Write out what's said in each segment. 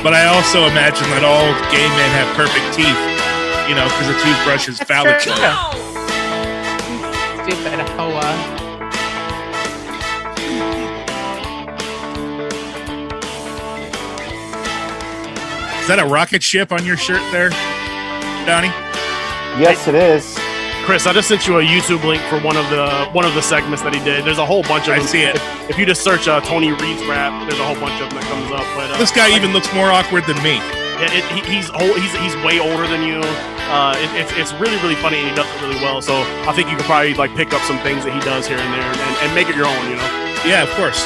But I also imagine that all gay men have perfect teeth, because a toothbrush is phallic. Stupid hoa. Is that a rocket ship on your shirt there, Donnie? Yes, it is. Chris, I just sent you a YouTube link for one of the segments that he did. There's a whole bunch of them. I see it. If you just search Tony Reed's rap, there's a whole bunch of them that comes up. But this guy even looks more awkward than me. Yeah, he's way older than you. It's really, really funny, and he does it really well. So I think you could probably pick up some things that he does here and there and make it your own. Yeah, of course.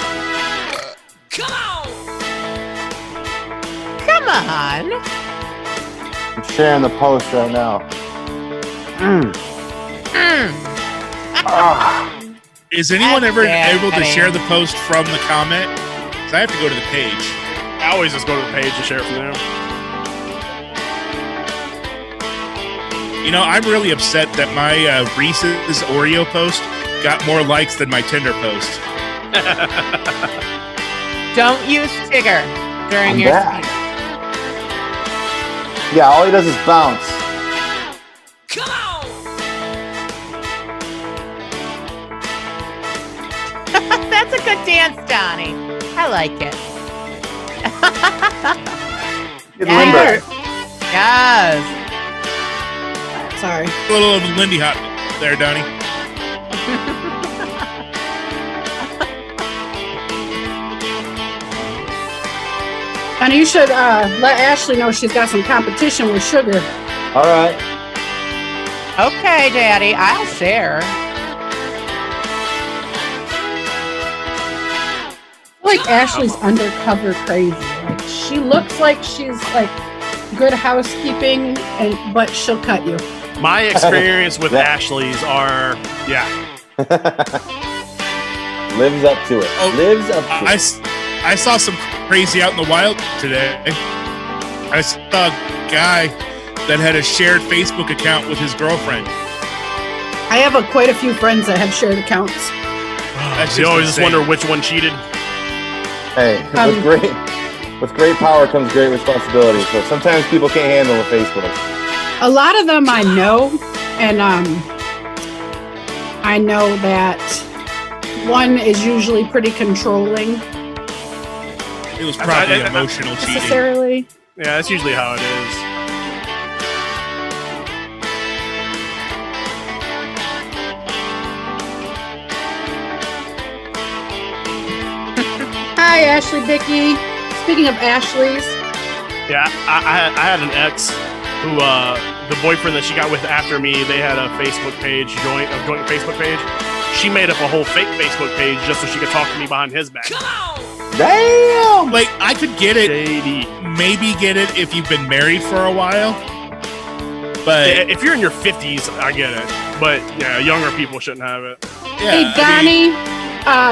Come on. I'm sharing the post right now. Is anyone ever able to share the post from the comment? Because I have to go to the page. I always just go to the page and share it from there. I'm really upset that my Reese's Oreo post got more likes than my Tinder post. Don't use Tigger during your speech. Yeah, all he does is bounce. Come on! That's a good dance, Donnie. I like it. Good limber. Yes. Sorry. A little of Lindy Hop there, Donnie. And you should let Ashley know she's got some competition with sugar. All right. Okay, Daddy, I'll share. I feel like Ashley's undercover crazy. Like she looks like she's like good housekeeping, but she'll cut you. My experience with Ashley's are, Lives up to it. Lives up to it. I saw some crazy out in the wild today. I saw a guy that had a shared Facebook account with his girlfriend. I have quite a few friends that have shared accounts. You always just wonder which one cheated. Hey, with great power comes great responsibility. So sometimes people can't handle the Facebook. A lot of them I know, and I know that one is usually pretty controlling. It was probably emotional cheating. Necessarily. Yeah, that's usually how it is. Hi, Ashley Dickey. Speaking of Ashleys. Yeah, I had an ex who, the boyfriend that she got with after me, they had a Facebook page, joint Facebook page. She made up a whole fake Facebook page just so she could talk to me behind his back. Damn! Like, I could get it, Shady. maybe get it if you've been married for a while. But if you're in your 50s, I get it. But, yeah, younger people shouldn't have it. yeah, Hey, Donnie.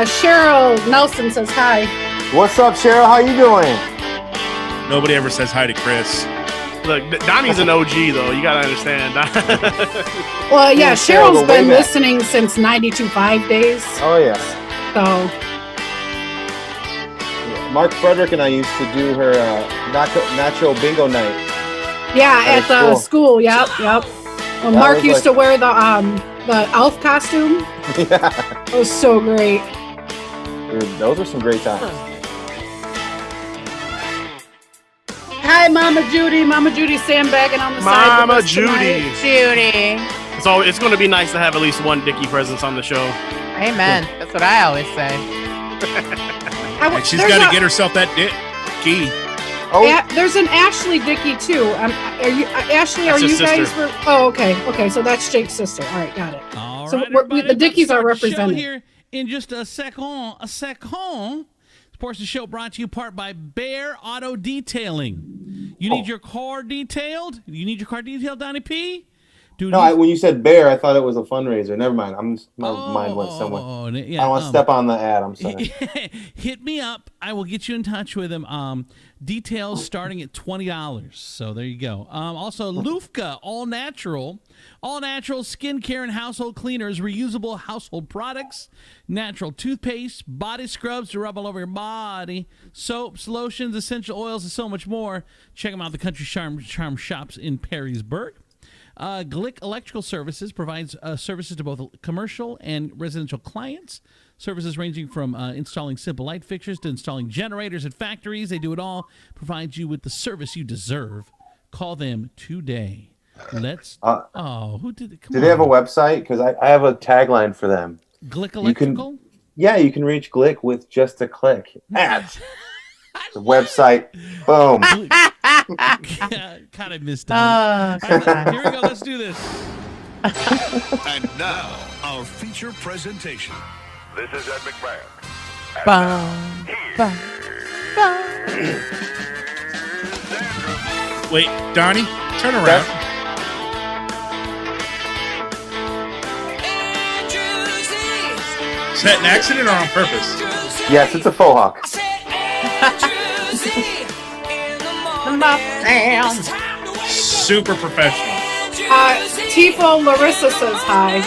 Cheryl Nelson says hi. What's up, Cheryl? How you doing? nobody ever says hi to Chris. Look, Donnie's an OG, though. You gotta understand. Well, yeah, Cheryl, Cheryl's go way been back. listening since 92.5 days. Oh, yes. So, Mark Frederick and I used to do her Nacho Bingo night. yeah, At at the school. school. Yep. Well, That Mark was used to wear the elf costume. Yeah. It was so great. Dude, those are some great times. Hi, Mama Judy. Mama Judy sandbagging on the side. Mama with us tonight. Judy. Judy. It's going to be nice to have at least one Dickie presence on the show. Amen. That's what I always say. And she's got to get herself that key. Oh, There's an Ashley Dickey too. Are you Ashley? That's are you his guys? sister. Oh, okay. So that's Jake's sister. All right, got it. All So right, we're- the everybody, Dickies are let's start the show represented. here in just a second. This portion of the show brought to you part by Bear Auto Detailing. You need your car detailed? You need your car detailed, Donnie P? Dude, No, when you said bear, I thought it was a fundraiser. Never mind. My mind went somewhere. Yeah, I don't want to step on the ad. I'm sorry. Hit me up. I will get you in touch with him. Details starting at $20. So there you go. Also, Lufka, all natural skincare and household cleaners, reusable household products, natural toothpaste, body scrubs to rub all over your body, soaps, lotions, essential oils, and so much more. Check them out. The Country Charm shops in Perrysburg. Glick Electrical Services provides services to both commercial and residential clients. Services ranging from installing simple light fixtures to installing generators at factories. They do it all. Provide you with the service you deserve. Call them today. Let's. Who did it? Do they have a website? Because I have a tagline for them. Glick Electrical? You can reach Glick with just a click. At the website. Boom. God, I missed out. Right, here we go. Let's do this. And now, our feature presentation. This is Ed McMahon. Bum, bum, bum. Wait, Donnie, turn around. Is that an accident or on purpose? Yes, it's a faux hawk. Super professional. Tifo Larissa says hi.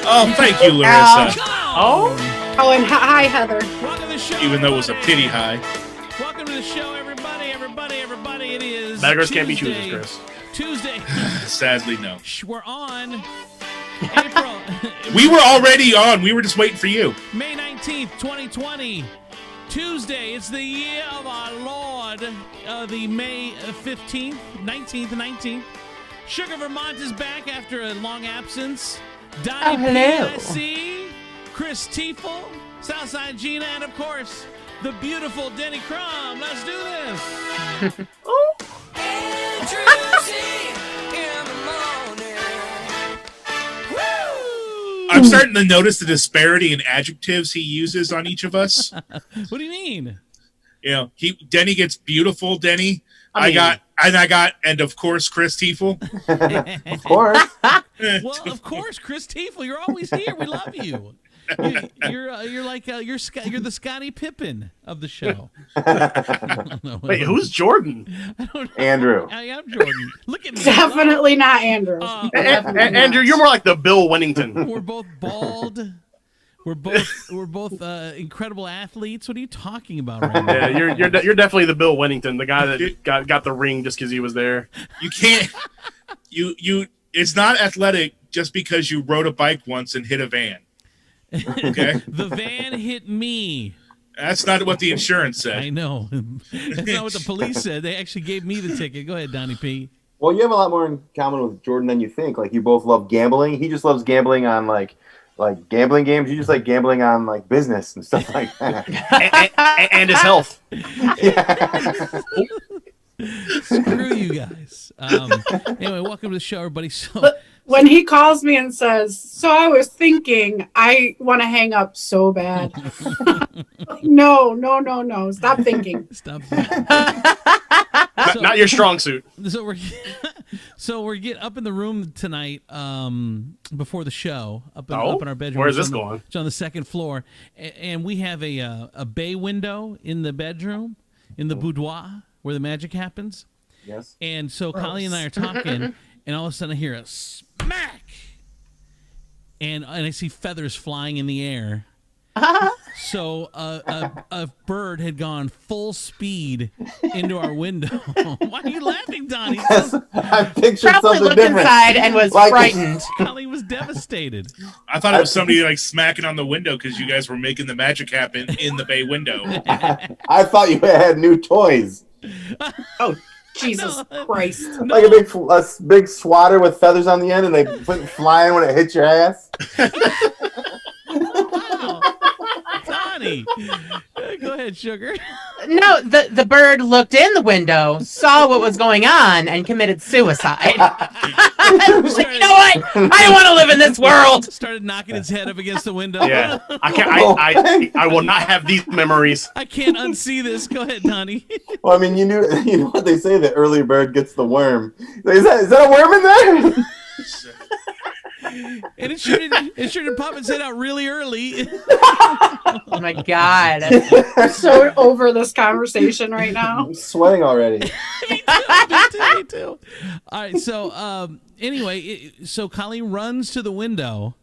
Oh, thank you, Larissa. Oh, And hi, Heather. Welcome to the show. Even though it was a pity high. Welcome to the show, everybody. It is Beggars can't be Tuesday. choosers, Chris. Tuesday. Sadly, no. We're on April. We were already on. We were just waiting for you. May 19th, 2020. Tuesday. It's the year of our Lord. The May 15th, 19th. Sugar Vermont is back after a long absence. Donnie hello. PIC, Chris Tiefel, Southside Gina, and of course, the beautiful Denny Crum. Let's do this. I'm starting to notice the disparity in adjectives he uses on each of us. What do you mean? You know, Denny gets beautiful, Denny. I got and of course, Chris Tiefel. Of course. Well, of course, Chris Tiefel. You're always here. We love you. You're like you're the Scottie Pippen of the show. Wait, who's Jordan? I don't know. Andrew. I am Jordan. Look at me. Definitely not Andrew. Andrew, you're more like the Bill Winnington. We're both bald. We're both incredible athletes. What are you talking about right now? Yeah, you're definitely the Bill Winnington, the guy that got the ring just because he was there. You can't. You. It's not athletic just because you rode a bike once and hit a van. Okay. The van hit me. That's not what the insurance said. I know. That's not what the police said. They actually gave me the ticket. Go ahead, Donnie P. Well, you have a lot more in common with Jordan than you think. Like, you both love gambling. He just loves gambling on like gambling games. You just like gambling on like business and stuff like that. and his health. Yeah. Screw you guys. Anyway, welcome to the show, everybody. So When he calls me and says, "So I was thinking," I want to hang up so bad. No. Stop thinking. stop. Not your strong suit. So we're getting up in the room tonight before the show up in our bedroom. Where is this going? It's on the second floor, and we have a bay window in the bedroom, in the boudoir where the magic happens. Yes. And so Colleen and I are talking, and all of a sudden I hear a smack, and I see feathers flying in the air. So a bird had gone full speed into our window. Why are you laughing, Donnie? I pictured probably something looked different. inside and was Like- frightened. Colleen was devastated. I thought it was somebody like smacking on the window because you guys were making the magic happen in the bay window. I thought you had new toys. Jesus Christ. Like a big swatter with feathers on the end, and they went flying when it hit your ass. Wow. Donnie. Go ahead, Sugar. No, the bird looked in the window, saw what was going on, and committed suicide. Like, you know what? I don't want to live in this world. Started knocking its head up against the window. Yeah, I can't. I will not have these memories. I can't unsee this. Go ahead, Donnie. Well, I mean, you know what they say, the early bird gets the worm. Is that a worm in there? And it sure did pop its head out really early. Oh my god. I'm so over this conversation right now. I'm sweating already. Me too. All right, so anyway, so Colleen runs to the window.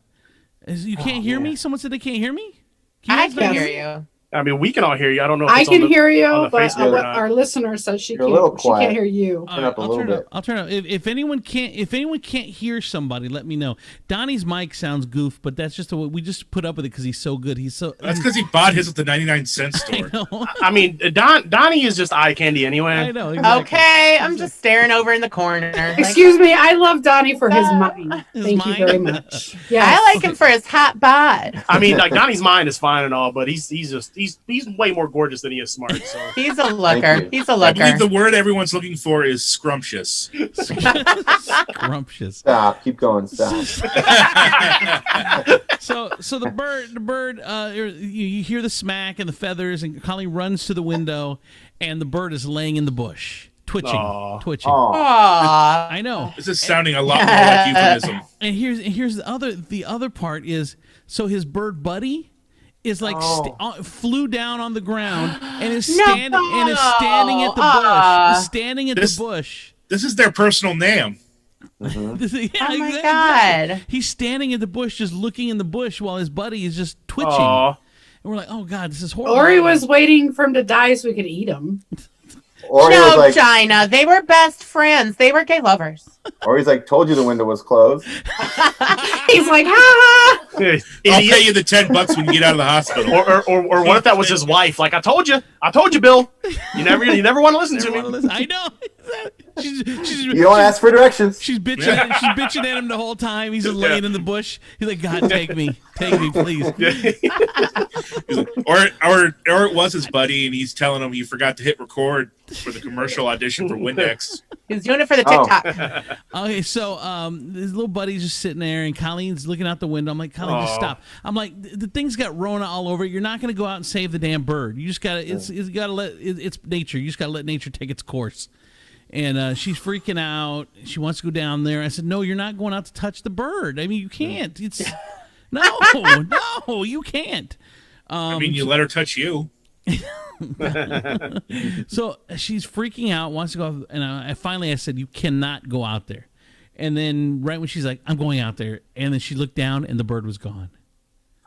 You can't hear me? Someone said they can't hear me? I can hear you. I mean, we can all hear you. I don't know if I it's can on the, hear on you, the but Facebook or what not. our listener says she You're a little can't. She can't quiet. hear you. All Turn up a little bit. I'll turn up. If anyone can't hear somebody, let me know. Donnie's mic sounds goof, but that's just the way we just put up with it because he's so good. That's because he bought his at the 99-cent store. I mean, Donnie is just eye candy anyway. I know. Exactly. Okay, I'm just staring over in the corner. Excuse me, I love Donnie for his mind. His Thank mind? you very much. Yeah, I like him for his hot bod. I mean, like Donnie's mind is fine and all, but he's way more gorgeous than he is smart. So He's a Thank looker. you. He's a I believe looker. the word everyone's looking for is scrumptious. Scrumptious. Stop. Keep going. Stop. So the bird, you hear the smack and the feathers, and Colleen runs to the window, and the bird is laying in the bush, twitching. Aw. I know. This is sounding a lot more like euphemism. And here's the other part is, so his bird buddy is like flew down on the ground and is standing at the bush. Is standing at the bush. This is their personal name. Yeah, Oh my god. He's standing at the bush, just looking in the bush while his buddy is just twitching. Aw. And we're like, oh god, this is horrible. Or he was waiting for him to die so we could eat him. Or he was No, like, China. They were best friends. They were gay lovers. or he's like, told you the window was closed. He's like, ha ha. I'll Idiot. pay you the $10 when you get out of the hospital. Or what if that was his wife? Like I told you, Bill. You never want to listen to me. I know. She's You don't ask for directions. She's bitching at him the whole time. He's just laying in the bush. He's like, God, take me, please. Or it was his buddy, and he's telling him he forgot to hit record for the commercial audition for Windex. He's doing it for the Oh. TikTok. Okay, so his little buddy's just sitting there, and Colleen's looking out the window. I'm like, Colleen, just stop. I'm like, the thing's got Rona all over it. You're not going to go out and save the damn bird. You just got to. It's got to let. It's nature. You just got to let nature take its course. And she's freaking out. She wants to go down there. I said, no, you're not going out to touch the bird. I mean, you can't. It's no, you can't. I mean, you let her touch you. So she's freaking out, wants to go, and I finally said, you cannot go out there. And then right when she's like, I'm going out there, and then she looked down, and the bird was gone.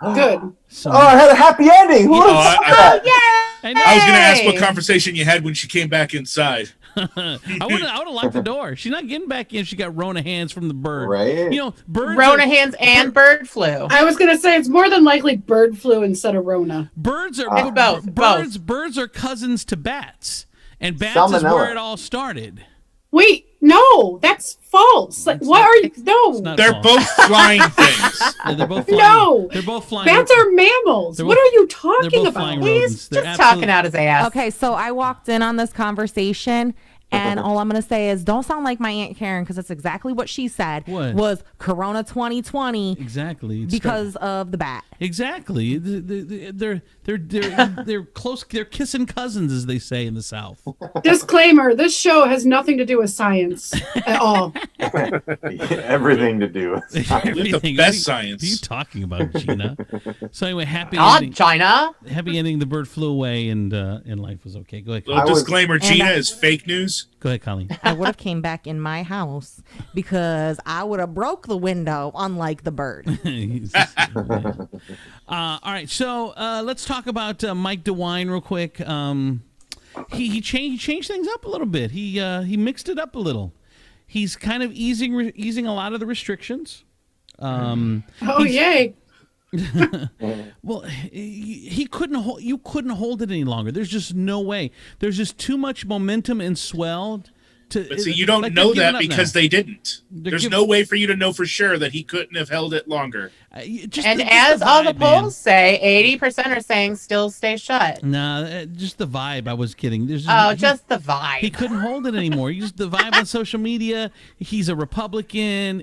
Good. So Oh, I had a happy ending. Who would have I- said that? I know. I was going to ask what conversation you had when she came back inside. I would have locked the door. She's not getting back in. She got Rona hands from the bird. Right. You know, birds. Rona are, hands and bird flu. I was gonna say it's more than likely bird flu instead of Rona. Birds are It's both. Birds are cousins to bats, and bats is Salmonella. where it all started. Wait, no, that's false. Like, what are you? No, Not They're false. both flying things. Yeah, they're both flying. No. They're both flying. bats are mammals. They're What both- are you they're talking both about? flying He's rodents. They're just absolute- talking out his ass. Okay, so I walked in on this conversation, and all I'm going to say is don't sound like my Aunt Karen, because that's exactly what she said. What? Was Corona 2020 Exactly. It's because of the bat. Exactly. They're close. They're kissing cousins, as they say in the South. Disclaimer: this show has nothing to do with science at all. Everything to do. Everything. best What science. are you talking about, Gina? So anyway, happy God, ending. China. Happy ending. The bird flew away, and life was okay. Go ahead. Little I was- disclaimer, Gina is fake news. Go ahead, Colleen. I would have came back in my house because I would have broke the window, unlike the bird. All right, so let's talk about Mike DeWine real quick. He changed things up a little bit. He mixed it up a little. He's kind of easing a lot of the restrictions. Oh yay! Well, he couldn't hold. You couldn't hold it any longer. There's just no way. There's just too much momentum and swell. But see, you don't like they're know giving that up because now. they didn't. There's no way for you to know for sure that he couldn't have held it longer. Just And just as all the vibe, man. polls say, 80% are saying still stay shut. Nah, just the vibe. I was kidding. There's Oh, he- just the vibe. He couldn't hold it anymore. Just the vibe on social media. He's a Republican.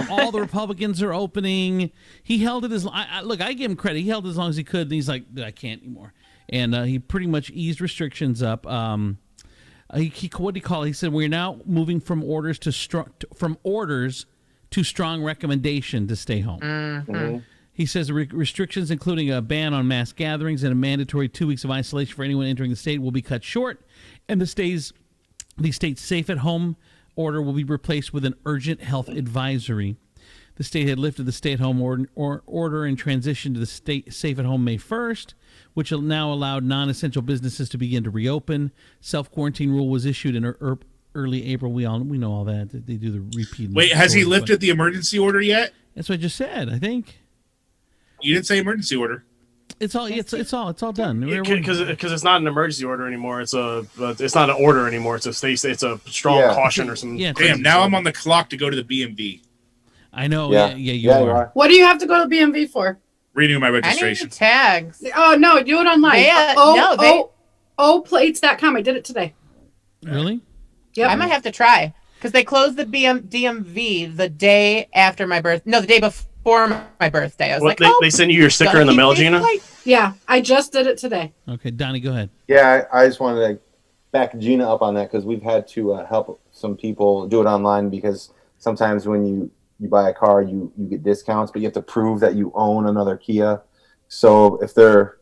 All the Republicans are opening. He held it as look. I give him credit. He held it as long as he could. And he's like, I can't anymore. And he pretty much eased restrictions up. He what do you call it? He said we're now moving from orders too strong recommendation to stay home. Mhm. He says restrictions, including a ban on mass gatherings and a mandatory 2 weeks of isolation for anyone entering the state, will be cut short, and the state's safe-at-home order will be replaced with an urgent health advisory. The state had lifted the stay-at-home order and transitioned to the state safe-at-home May 1st, which now allowed non-essential businesses to begin to reopen. Self-quarantine rule was issued in early April. We know all that. They do the repeat. Wait, has he lifted the emergency order yet? That's what I just said, I think. You didn't say emergency order. It's all done. Because it's not an emergency order anymore. It's not an order anymore. It's a strong caution or something. Yeah, Damn, now I'm on the clock to go to the BMV. I know. Yeah. Yeah, you are. What do you have to go to BMV for? Renew my I need registration. tags. Oh no, do it online. They, plates.com. I did it today. Really? Yep. I might have to try because they closed the DMV the day after my birth. No, the day before my birthday. I was They send you your sticker in the mail, Gina? Yeah, I just did it today. Okay, Donnie, go ahead. Yeah, I just wanted to back Gina up on that because we've had to help some people do it online because sometimes when you buy a car, you get discounts, but you have to prove that you own another Kia. So if their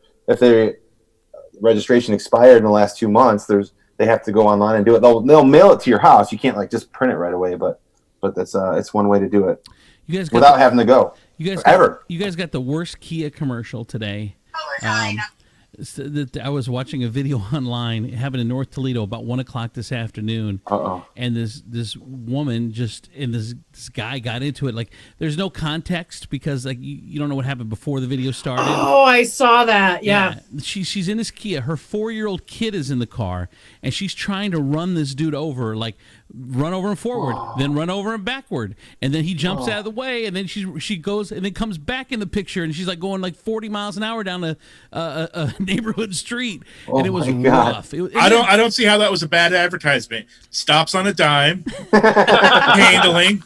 registration expired in the last 2 months, they have to go online and do it. They'll mail it to your house. You can't just print it right away, but that's it's one way to do it You guys without having to go. You guys got the worst Kia commercial today. I was watching a video online. It happened in North Toledo about 1 o'clock this afternoon. And this woman this guy got into it. Like, there's no context because like you don't know what happened before the video started. Oh, I saw that. Yeah. She's in this Kia. Her 4-year-old kid is in the car, and she's trying to run this dude over, like run over him forward, then run over him backward, and then he jumps out of the way, and then she goes and then comes back in the picture, and she's like going like 40 miles an hour down a neighborhood street, and it was rough. I don't see how that was a bad advertisement. Stops on a dime, handling.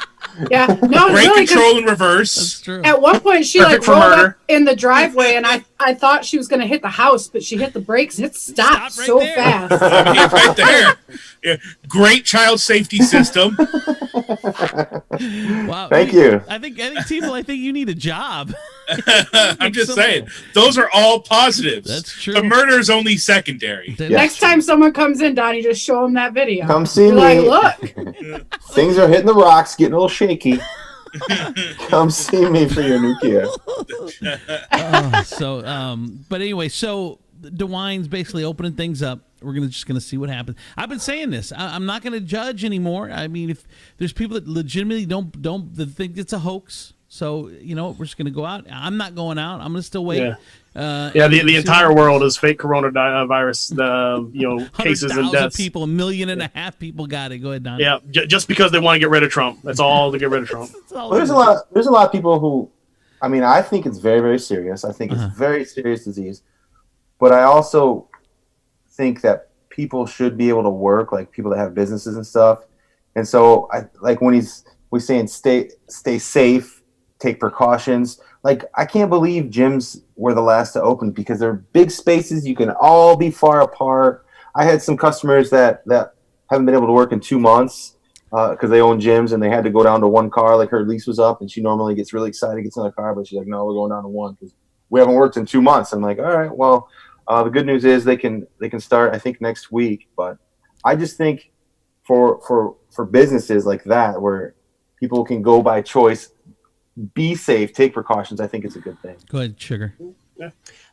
Yeah, no, brake really, control in reverse. That's true. At one point, she Perfect for rolled murder. up in the driveway, and I thought she was going to hit the house, but she hit the brakes and it stopped Stop right so there. fast. Right there. Yeah. Great child safety system. Wow. Thank you. I think Tiefel, I think you need a job. I'm just saying, those are all positives. That's true. The murder is only secondary. Next time someone comes in, Donnie, just show them that video. Come see You're me. like, look. Things are hitting the rocks, getting a little shaky. Come see me for your new Kia. But anyway, so DeWine's basically opening things up. We're just gonna see what happens. I've been saying this. I'm not gonna judge anymore. I mean, if there's people that legitimately don't think it's a hoax, so we're just gonna go out. I'm not going out. I'm gonna still wait. Yeah. The entire world is fake coronavirus. Cases and 100,000 deaths. people, 1.5 million people got it. Go ahead, Don. Yeah, just because they want to get rid of Trump. That's all to get rid of Trump. Well, there's a lot of people who, I mean, I think it's very, very serious. I think it's a very serious disease, but I also think that people should be able to work, like people that have businesses and stuff. And so I like when we're saying stay safe, take precautions. Like, I can't believe gyms were the last to open because they're big spaces. You can all be far apart. I had some customers that haven't been able to work in 2 months because they own gyms and they had to go down to one car. Like, her lease was up and she normally gets really excited, gets in the car, but she's like, no, we're going down to one because we haven't worked in 2 months. I'm like, all right, well, the good news is they can start, I think, next week. But I just think for businesses like that where people can go by choice, be safe, take precautions, I think it's a good thing. Go ahead, Sugar.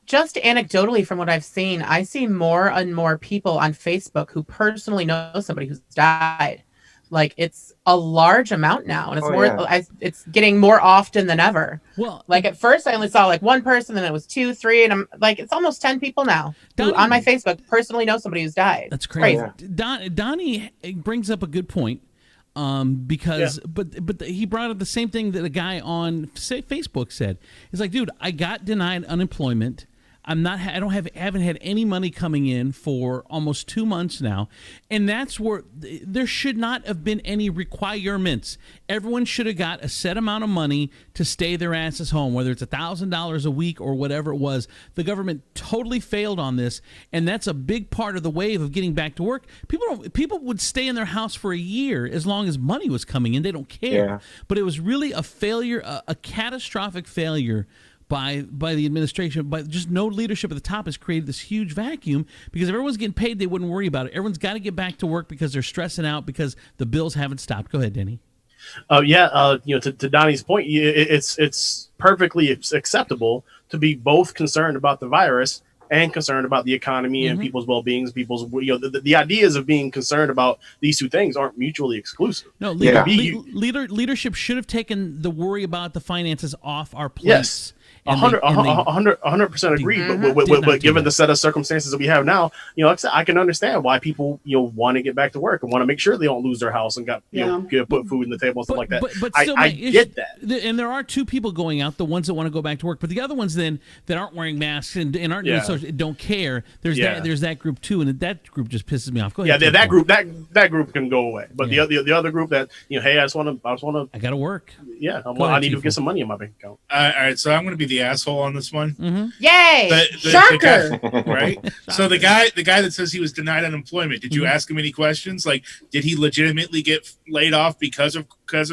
Just anecdotally from what I've seen, I see more and more people on Facebook who personally know somebody who's died. Like, it's a large amount now, and it's it's getting more often than ever. Well, like at first I only saw like one person, then it was 2, 3, and I'm like, it's almost 10 people now who on my Facebook personally know somebody who's died. That's crazy. Yeah. Donnie brings up a good point. Because but he brought up the same thing that a guy on Facebook said. He's like, dude, I got denied unemployment. haven't had any money coming in for almost 2 months now, and that's where there should not have been any requirements. Everyone should have got a set amount of money to stay their asses home, whether it's $1,000 a week or whatever it was. The government totally failed on this, and that's a big part of the wave of getting back to work. People would stay in their house for a year as long as money was coming in. They don't care. Yeah. But it was really a failure, a catastrophic failure by the administration, but just no leadership at the top has created this huge vacuum because if everyone's getting paid, they wouldn't worry about it. Everyone's got to get back to work because they're stressing out because the bills haven't stopped. Go ahead, Denny. To Donnie's point, it's perfectly acceptable to be both concerned about the virus and concerned about the economy and people's well-being, the ideas of being concerned about these two things aren't mutually exclusive. No, leadership should have taken the worry about the finances off our plates. Yes. 100% agree. But given the set of circumstances that we have now, I can understand why people want to get back to work and want to make sure they don't lose their house and got put food on the table and stuff like that. But still, I get that. And there are two people going out, the ones that want to go back to work, but the other ones then that aren't wearing masks and aren't doing social, don't care. There's that group too, and that group just pisses me off. Go ahead. Yeah, that group can go away. But the other group that hey, I just want to. I got to work. Yeah, I need to get some money in my bank account. All right, so I'm going to be the asshole on this one. Mm-hmm. Yay! Shocker! The guy, right? So the guy that says he was denied unemployment, did you ask him any questions? Like, did he legitimately get laid off because of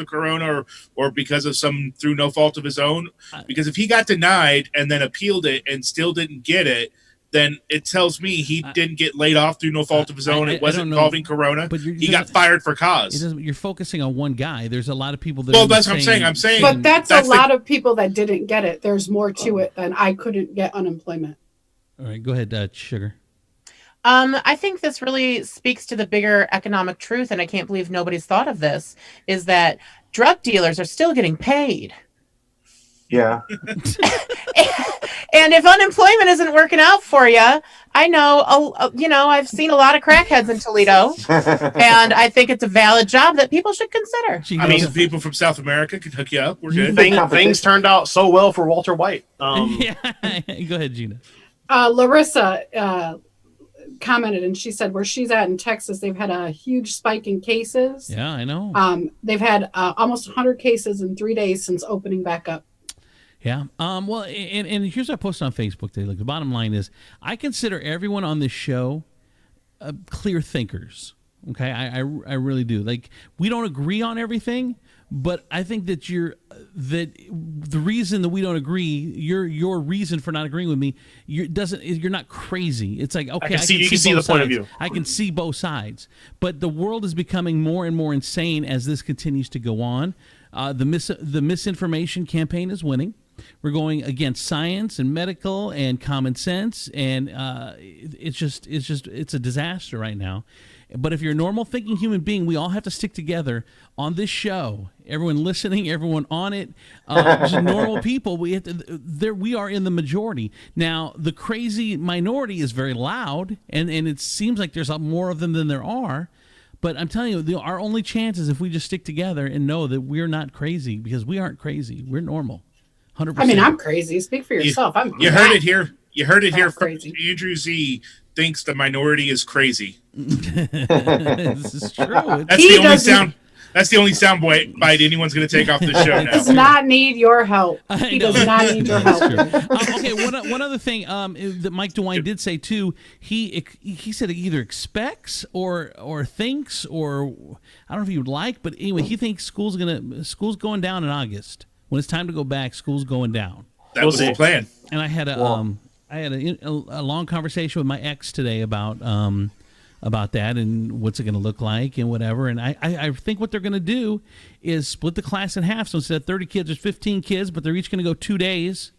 Corona or because of through no fault of his own? Because if he got denied and then appealed it and still didn't get it, then it tells me he didn't get laid off through no fault of his own. It wasn't involving Corona. But he got fired for cause. You're focusing on one guy. There's a lot of people that. Well, that's what I'm saying. I'm saying. But that's a lot of people that didn't get it. There's more to it than I couldn't get unemployment. All right, go ahead, Sugar. I think this really speaks to the bigger economic truth, and I can't believe nobody's thought of this, is that drug dealers are still getting paid. Yeah. And if unemployment isn't working out for you, I know, I've seen a lot of crackheads in Toledo, and I think it's a valid job that people should consider. I mean, people from South America could hook you up. We're good. Things turned out so well for Walter White. Go ahead, Gina. Larissa commented, and she said where she's at in Texas, they've had a huge spike in cases. Yeah, I know. They've had almost 100 cases in 3 days since opening back up. Yeah. Well, and here's what I posted on Facebook today. Look, the bottom line is I consider everyone on this show clear thinkers. Okay, I really do. Like, we don't agree on everything, but I think that the reason that we don't agree, your reason for not agreeing with me, you're not crazy. It's like, okay, you can see the point of view. I can see both sides, but the world is becoming more and more insane as this continues to go on. The misinformation campaign is winning. We're going against science and medical and common sense, and it's a disaster right now. But if you're a normal thinking human being, we all have to stick together on this show. Everyone listening, everyone on it, just normal people. We are in the majority. Now, the crazy minority is very loud, and it seems like there's more of them than there are. But I'm telling you, our only chance is if we just stick together and know that we're not crazy, because we aren't crazy. We're normal. 100%. I mean, I'm crazy. Speak for yourself. You heard it here. You heard it here from Andrew Z. Thinks the minority is crazy. This is true. That's the only sound bite anyone's going to take off the show now. He does not need your help. He does not need your help. Okay, one other thing that Mike DeWine did say too. He said he either expects or thinks, or I don't know if he would like, but anyway, he thinks school's going down in August. When it's time to go back, school's going down. That was the plan. And I had a long conversation with my ex today about that and what's it going to look like and whatever. And I think what they're going to do is split the class in half. So instead of 30 kids, there's 15 kids, but they're each going to go 2 days.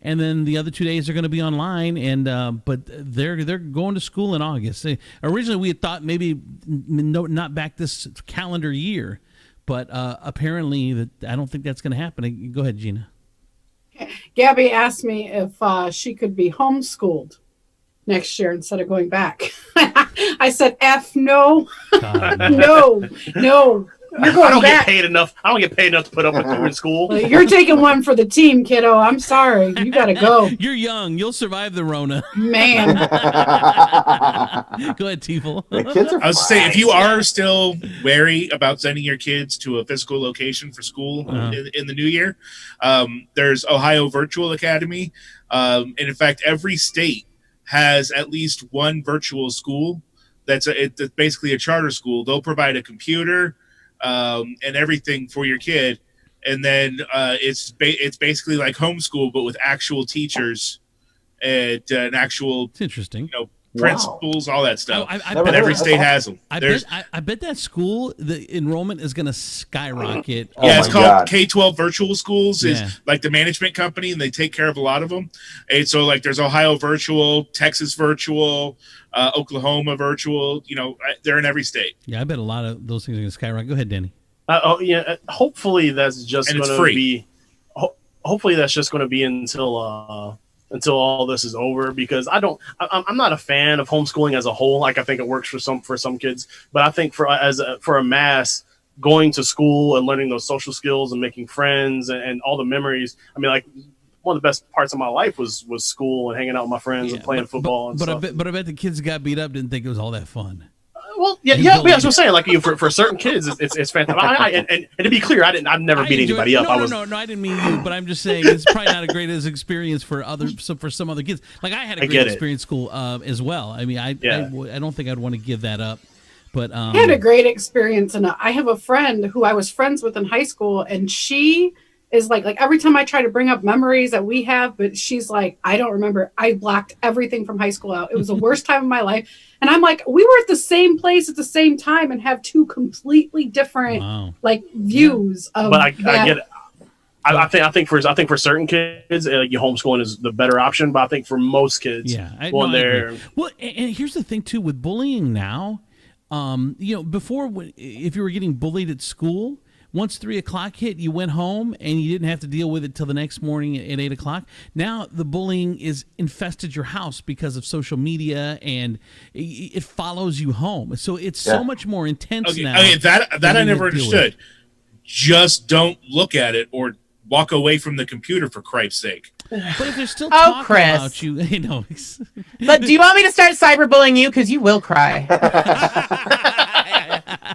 And then the other 2 days are going to be online. And but they're going to school in August. Originally, we had thought maybe not back this calendar year. But apparently, I don't think that's going to happen. Go ahead, Gina. Gabby asked me if she could be homeschooled next year instead of going back. I said, no. No. You're I going don't back. get paid enough. I don't get paid enough to put up with you in school. You're taking one for the team, kiddo. I'm sorry. You got to go. You're young. You'll survive the Rona. Man. Go ahead, Tiefel. The kids are I was saying, if fine. you are still wary about sending your kids to a physical location for school in the new year, there's Ohio Virtual Academy. And in fact, every state has at least one virtual school it's basically a charter school. They'll provide a computer and everything for your kid. And then it's basically like homeschool, but with actual teachers and an actual, It's interesting. principals, all that stuff. I And bet- every state has them. I bet that school, the enrollment is going to skyrocket. Yeah, it's my called God. K-12 Virtual Schools. Yeah. Is like the management company, and they take care of a lot of them. And so, like, there's Ohio Virtual, Texas Virtual, Oklahoma Virtual. They're in every state. Yeah, I bet a lot of those things are going to skyrocket. Go ahead, Danny. Hopefully that's just And it's going to free. be. Hopefully that's just going to be until all this is over, because I'm not a fan of homeschooling as a whole. Like, I think it works for some kids, but I think for a mass, going to school and learning those social skills and making friends and all the memories. I mean, like, one of the best parts of my life was school and hanging out with my friends and playing football and stuff. But I bet the kids got beat up didn't think it was all that fun. Well, yeah, that's what I'm saying. Like, for certain kids, it's fantastic. And to be clear, I've never beat anybody up. No, I didn't mean you, but I'm just saying it's probably not a great experience for some other kids. Like, I had a great experience in school as well. I mean, I don't think I'd want to give that up. But I had a great experience, and I have a friend who I was friends with in high school, and she is like every time I try to bring up memories that we have, but she's like, I don't remember. I blocked everything from high school out. It was the worst time of my life. And I'm like, we were at the same place at the same time and have two completely different views of. But I get it. I think for certain kids, your homeschooling is the better option. But I think for most kids, agree. Well, and here's the thing too with bullying now. Before, if you were getting bullied at school, once 3 o'clock hit, you went home and you didn't have to deal with it till the next morning at 8 o'clock. Now the bullying is infested your house because of social media, and it follows you home. So it's so much more intense now. Okay, that I never understood. Just don't look at it or walk away from the computer, for Christ's sake. But if they're still talking Chris. about you, But do you want me to start cyberbullying you? Because you will cry.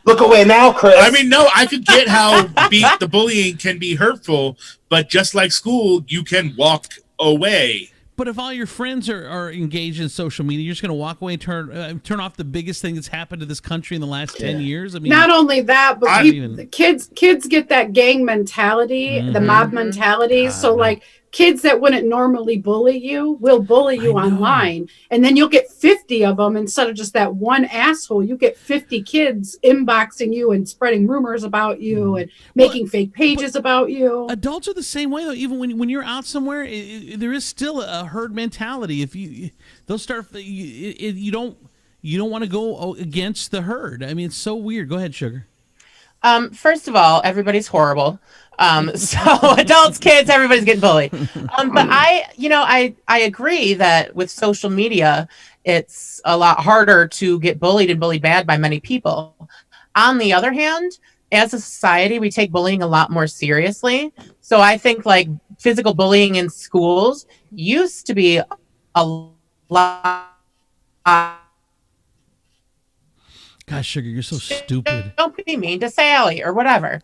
Look away now, Chris. I mean, no, I could get how the bullying can be hurtful, but just like school, you can walk away. But if all your friends are engaged in social media, you're just going to walk away and turn off the biggest thing that's happened to this country in the last 10 years? I mean, not only that, but the kids get that gang mentality, the mob mentality. So like kids that wouldn't normally bully you will bully you online, and then you'll get 50 of them instead of just that one asshole. You get 50 kids inboxing you and spreading rumors about you and making fake pages about you. Adults are the same way though. Even when you're out somewhere, there is still a herd mentality. If they'll start, you don't want to go against the herd. I mean, it's so weird. Go ahead, Sugar. First of all, everybody's horrible. So adults, kids, everybody's getting bullied. But I agree that with social media, it's a lot harder to get bullied and bullied bad by many people. On the other hand, as a society, we take bullying a lot more seriously. So I think like physical bullying in schools used to be a lot. Gosh, Sugar, you're so stupid. Don't be mean to Sally or whatever.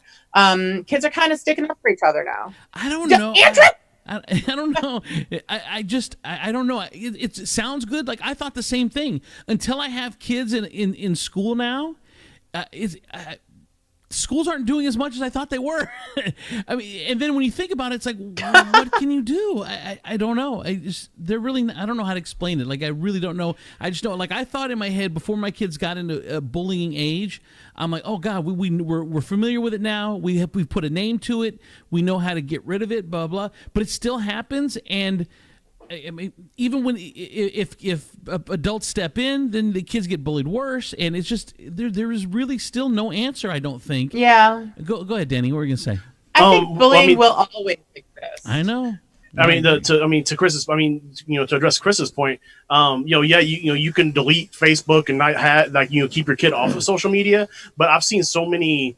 Kids are kind of sticking up for each other now. I don't know. Andrew! I don't know. I don't know. It sounds good. Like, I thought the same thing until I have kids in school now. Schools aren't doing as much as I thought they were. I mean, and then when you think about it, it's like, what can you do? I don't know. I don't know how to explain it. Like, I really don't know. I just know, like, I thought in my head before my kids got into a bullying age, I'm like, oh God, we're familiar with it now. We've put a name to it. We know how to get rid of it, blah, blah. But it still happens. And I mean, even when if adults step in, then the kids get bullied worse, and it's just there is really still no answer. I don't think. Yeah. Go ahead, Danny. What were you gonna say? I think bullying will always exist. I know. I mean, to Chris's. I mean, to address Chris's point. You can delete Facebook and not have keep your kid off of social media. But I've seen so many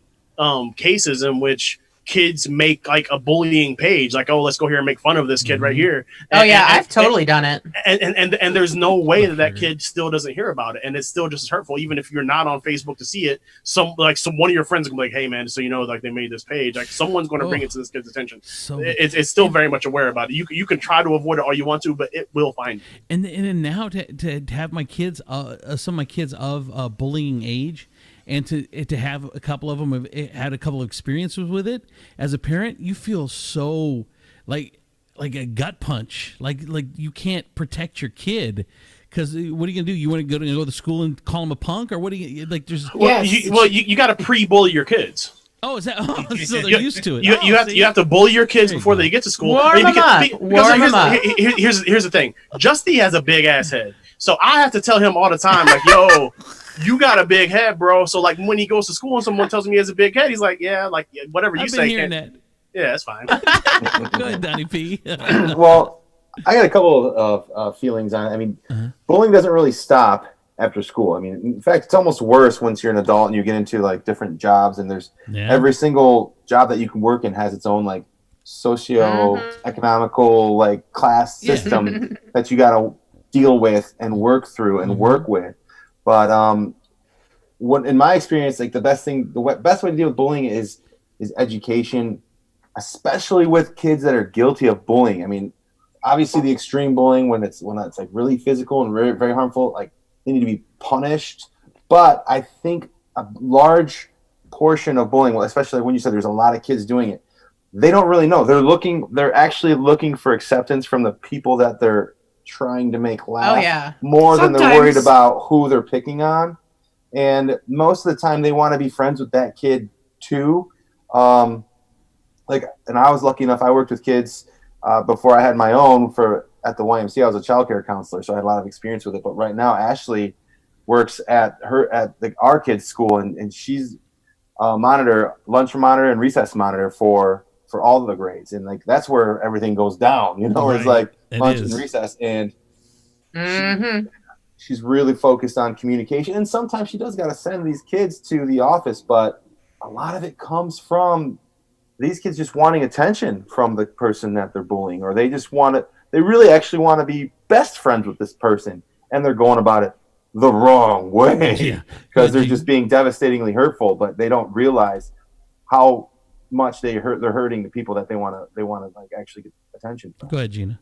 cases in which kids make like a bullying page, like, oh, let's go here and make fun of this kid right here. I've totally done it. And there's no way that kid still doesn't hear about it, and it's still just hurtful. Even if you're not on Facebook to see it, some one of your friends can be like, hey man, so you know, like they made this page, like someone's going to bring it to this kid's attention. So it's still very much aware about it. You can try to avoid it all you want to, but it will find you. And then now to have my kids, some of my kids of bullying age, and to have a couple of them have had a couple of experiences with it, as a parent, you feel so like a gut punch, like you can't protect your kid, because what are you gonna do? You want to go to school and call him a punk, or what do you like? There's you got to pre-bully your kids. Oh, is that? Oh, so they're used to it. You have to bully your kids before they get to school. Warm them up. Here's the thing. Justy has a big ass head, so I have to tell him all the time, like, yo. You got a big head, bro. So like when he goes to school and someone tells him he has a big head, he's like, yeah, like whatever you say. I've been hearing that. Yeah, that's fine. Go ahead, Donnie P. Well, I got a couple of feelings on it. I mean, bullying doesn't really stop after school. I mean, in fact, it's almost worse once you're an adult and you get into like different jobs, and there's every single job that you can work in has its own like socio-economical like class system that you got to deal with and work through and work with. But what in my experience, like the best way to deal with bullying is education, especially with kids that are guilty of bullying. I mean, obviously the extreme bullying when it's like really physical and very, very harmful, like they need to be punished. But I think a large portion of bullying, well, especially when you said there's a lot of kids doing it, they don't really know. They're actually looking for acceptance from the people that they're trying to make laugh more than they're worried about who they're picking on. And most of the time they want to be friends with that kid too. And I was lucky enough, I worked with kids before I had my own at the YMCA. I was a child care counselor, so I had a lot of experience with it. But right now Ashley works at our kids' school, and she's lunch monitor and recess monitor for all of the grades, and like that's where everything goes down, you know. Right. It's like lunch and recess, and she's really focused on communication, and sometimes she does got to send these kids to the office, but a lot of it comes from these kids just wanting attention from the person that they're bullying, or they really actually want to be best friends with this person, and they're going about it the wrong way because they're just being devastatingly hurtful, but they don't realize how much they're hurting the people that they want to like actually get attention from. Go ahead, Gina.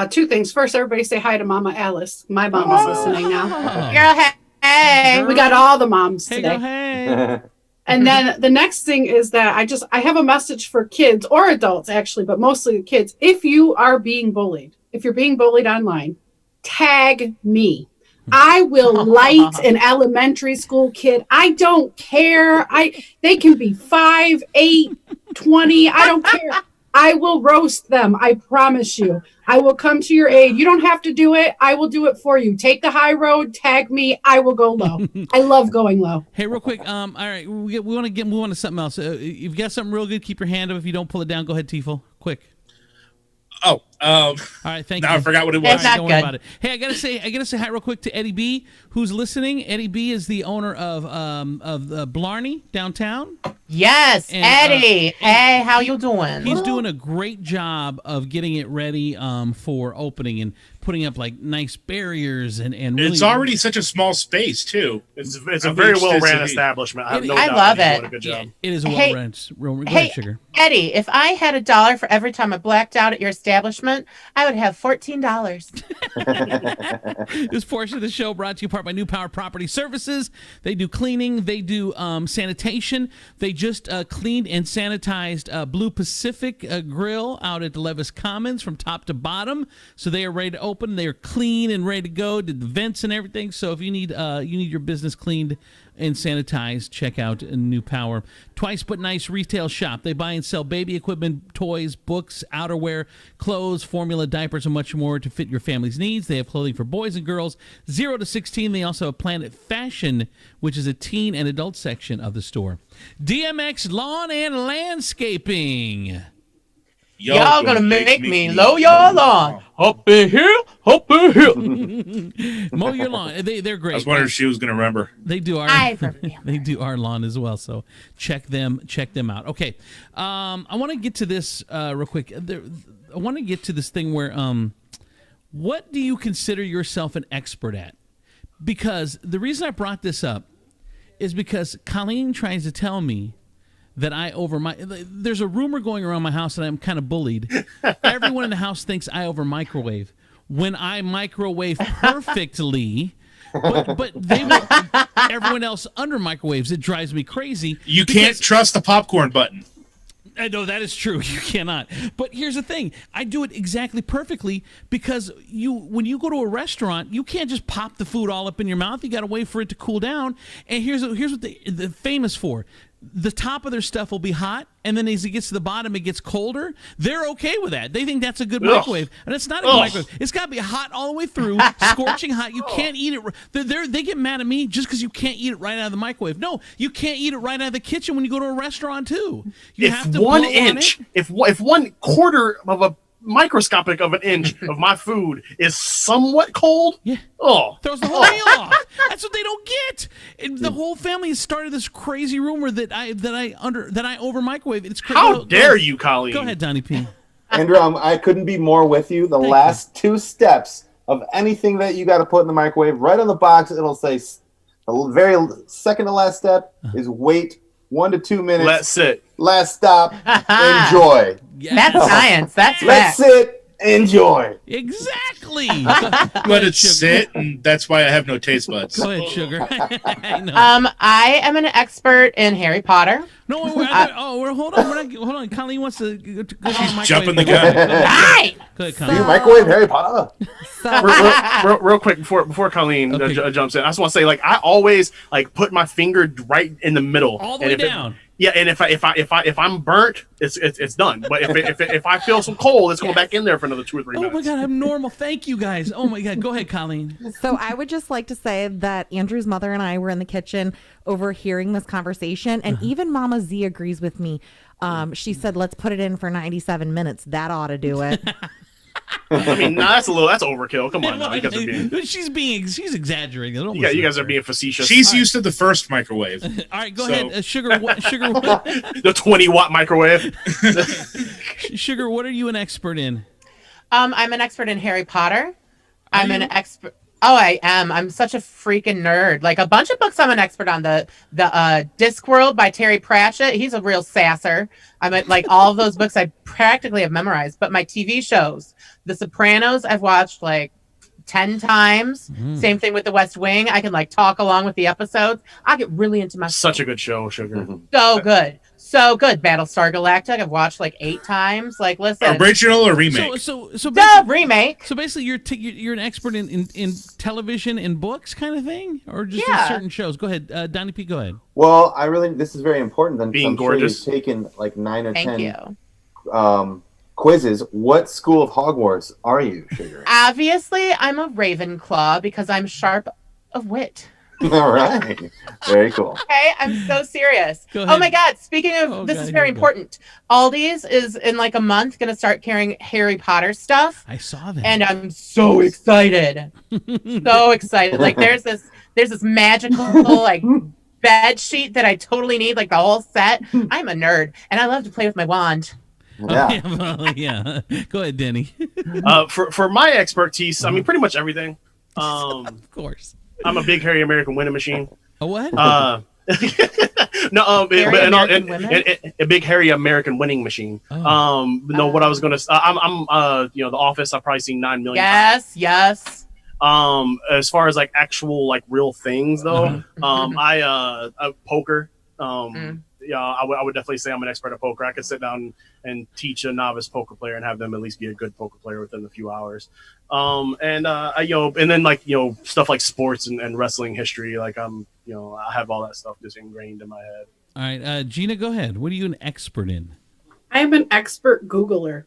Two things. First, everybody say hi to Mama Alice. My mom is listening now. Girl, hey. We got all the moms today. Hey. And then the next thing is that I have a message for kids or adults actually, but mostly the kids. If you are being bullied, if you're being bullied online, tag me. I will light an elementary school kid. I don't care. They can be 5, 8, 20. I don't care. I will roast them. I promise you. I will come to your aid. You don't have to do it. I will do it for you. Take the high road. Tag me. I will go low. I love going low. Hey, real quick. All right, we want to move on to something else. If you've got something real good, keep your hand up. If you don't, pull it down. Go ahead, Tifo. Quick. Oh, all right. Thank you. Now I forgot what it was. Don't worry about it. Hey, I gotta say hi real quick to Eddie B, who's listening. Eddie B is the owner of Blarney downtown. Yes, and, Eddie. Hey, how you doing? He's doing a great job of getting it ready for opening and putting up like nice barriers and really, it's already such a small space too. It's a very well ran establishment. I love it. A good job. It is a well ran. Hey, sugar. Eddie, if I had $1 for every time I blacked out at your establishment, I would have $14. This portion of the show brought to you part by New Power Property Services. They do cleaning. They do sanitation. They just cleaned and sanitized Blue Pacific Grill out at the Levis Commons from top to bottom. So they are ready to open. They are clean and ready to go. Did the vents and everything. So if you need your business cleaned and sanitized, check out New Power. Twice But Nice retail shop. They buy and sell baby equipment, toys, books, outerwear, clothes, formula, diapers, and much more to fit your family's needs. They have clothing for boys and girls 0 to 16. They also have Planet Fashion, which is a teen and adult section of the store. DMX Lawn and Landscaping. Y'all gonna make me mow your lawn. Up in here, up in here. Mow your lawn. They're great. I was wondering if she was going to remember. They do our they do our lawn as well. So check them out. Okay, I want to get to this real quick. I want to get to this thing where what do you consider yourself an expert at? Because the reason I brought this up is because Colleen tries to tell me that there's a rumor going around my house that I'm kind of bullied. Everyone in the house thinks I over microwave. When I microwave perfectly, but everyone else under microwaves, it drives me crazy. You can't trust the popcorn button. I know that is true. You cannot. But here's the thing. I do it exactly perfectly because when you go to a restaurant, you can't just pop the food all up in your mouth. You got to wait for it to cool down. And here's what they're famous for. The top of their stuff will be hot, and then as it gets to the bottom, it gets colder. They're okay with that. They think that's a good microwave, and it's not a good microwave. It's got to be hot all the way through, scorching hot. You can't eat it. They get mad at me just because you can't eat it right out of the microwave. No, you can't eat it right out of the kitchen when you go to a restaurant too. You have to 1 inch, if 1/4 of a microscopic of an inch of my food is somewhat cold, throws the whole meal off. That's what they don't get. And the whole family has started this crazy rumor that I over microwave. It's crazy. How dare you, Colleen? Go ahead, Donnie P. Andrew, I couldn't be more with you. The last 2 steps of anything that you got to put in the microwave, right on the box, it'll say the very second to last step is wait 1 to 2 minutes. Let's sit. Last stop. Enjoy. Yes. That's science. That's Let's sit. Enjoy. Exactly. Let it sit, and that's why I have no taste buds. Go ahead, Sugar. I know. I am an expert in Harry Potter. No, hold on. Hold on. Colleen wants to go jump in the gun. Go ahead, Colleen. Do you microwave Harry Potter? real quick before Colleen jumps in, I just want to say, like, I always put my finger right in the middle, all the way down. And if I'm burnt, it's done. But if I feel some cold, it's going back in there for another 2 or 3 minutes. Oh my God, I'm normal. Thank you guys. Oh my God, go ahead, Colleen. So I would just like to say that Andrew's mother and I were in the kitchen overhearing this conversation, and even Mama Z agrees with me. She said, "Let's put it in for 97 minutes. That ought to do it." I mean, that's overkill. Come on, now. You guys are being. She's exaggerating. You guys are being facetious. She's used to the first microwave. All right, go ahead, Sugar. Sugar. The 20-watt microwave. Sugar, what are you an expert in? I'm an expert in Harry Potter. I'm an expert. Oh, I am. I'm such a freaking nerd. Like, a bunch of books I'm an expert on. The Discworld by Terry Pratchett. He's a real sasser. I'm at, like, all of those books I practically have memorized. But my TV shows, The Sopranos, I've watched like 10 times. Same thing with The West Wing. I can talk along with the episodes. I get really into my such a good show, Sugar. So good. So good. Battlestar Galactica, I've watched like 8 times. Like, listen. Original or remake? So remake. So basically, you're an expert in television and books kind of thing? Or just in certain shows? Go ahead. Donnie P, go ahead. Well, this is very important. Then being gorgeous. Sure you've taken like 9 or Thank 10 quizzes. What school of Hogwarts are you, Sugar? Obviously, I'm a Ravenclaw because I'm sharp of wit. All right. Very cool. Okay, I'm so serious. Oh my God, speaking of, this is very important. Aldi's is in like a month going to start carrying Harry Potter stuff. I saw that. And I'm so excited. So excited. Like, there's this magical like bed sheet that I totally need, like the whole set. I'm a nerd and I love to play with my wand. Yeah. Go ahead, Denny. For my expertise, I mean, pretty much everything. Of course. I'm a big Harry American winning machine. A what? A big Harry American winning machine. What I was gonna, I'm The Office. I've probably seen 9 million. Yes. As far as like actual like real things though, I poker. Yeah, I would definitely say I'm an expert at poker. I could sit down and teach a novice poker player and have them at least be a good poker player within a few hours. And then like, stuff like sports and wrestling history. Like I have all that stuff just ingrained in my head. All right, Gina, go ahead. What are you an expert in? I am an expert Googler.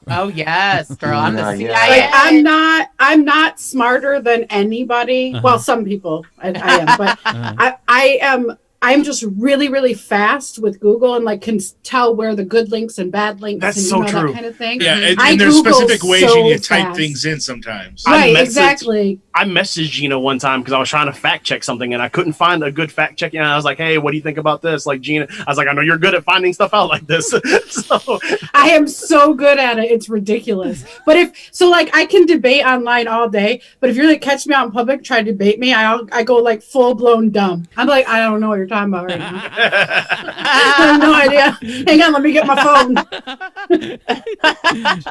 Oh yes, girl. I'm the CIA. Like, I'm not smarter than anybody. Well, some people I am, but I am I'm just really, really fast with Google and like can tell where the good links and bad links That's and so that true. kind of thing. Yeah, and I there's Google specific ways so you need to type fast. things in sometimes. Right, exactly. I messaged Gina one time because I was trying to fact check something and I couldn't find a good fact check. And I was like, hey, what do you think about this? Like, Gina, I was like, I know you're good at finding stuff out like this. So I am so good at it. It's ridiculous. But I can debate online all day. But if you're like catch me out in public, try to debate me, I go like full blown dumb. I'm like, I don't know what you're talking about right now. I have no idea. Hang on, let me get my phone.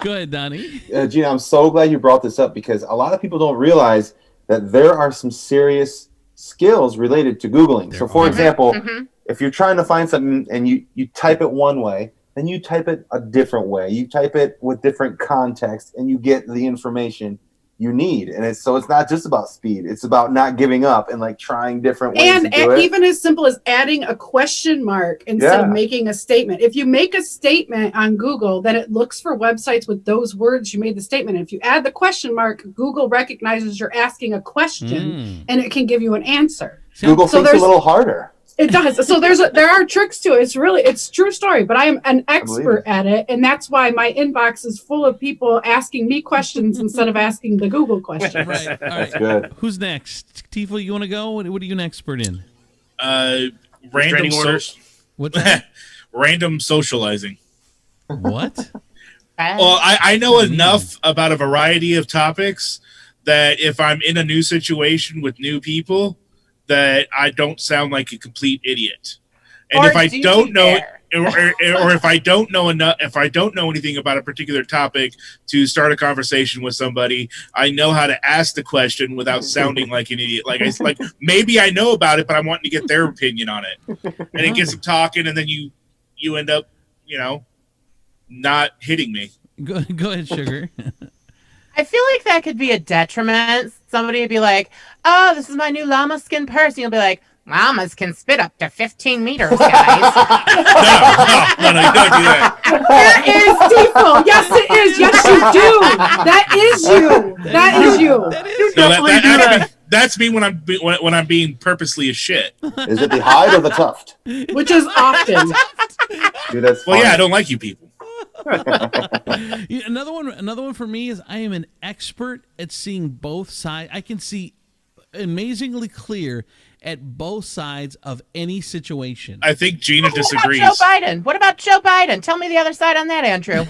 Go ahead, Donnie. Gina, I'm so glad you brought this up because a lot of people don't realize that there are some serious skills related to Googling. So, for example, if you're trying to find something and you type it one way, then you type it a different way. You type it with different context, and you get the information you need. And it's not just about speed. It's about not giving up and like trying different ways to do it. Even as simple as adding a question mark instead of making a statement. If you make a statement on Google, then it looks for websites with those words you made the statement. If you add the question mark, Google recognizes you're asking a question and it can give you an answer. Google thinks a little harder. It does. So there are tricks to it. It's true story, but I am an expert at it. And that's why my inbox is full of people asking me questions instead of asking the Google questions. Right. All right. Good. Who's next? Tifa, you want to go? What are you an expert in? Random orders. What's that? Random socializing. What? Well, I know enough about a variety of topics that if I'm in a new situation with new people, that I don't sound like a complete idiot. And if I don't know, or if I don't know enough, if I don't know anything about a particular topic to start a conversation with somebody, I know how to ask the question without sounding like an idiot. Like maybe I know about it, but I'm wanting to get their opinion on it, and it gets them talking, and then you end up, not hitting me. Go ahead, Sugar. I feel like that could be a detriment. Somebody would be like, oh, this is my new llama skin purse. And you'll be like, llamas can spit up to 15 meters, guys. No, you don't do that. That is Tifa. Yes, it is. Yes, you do. That is you. That is you. You definitely do that. That's me when I'm being purposely a shit. Is it the hide or the tuft? Which is often. Dude, that's well, funny. yeah, I don't like you people. Another one for me is I am an expert at seeing both sides. I can see amazingly clear at both sides of any situation. I think Gina disagrees. What about Joe Biden? Tell me the other side on that, Andrew.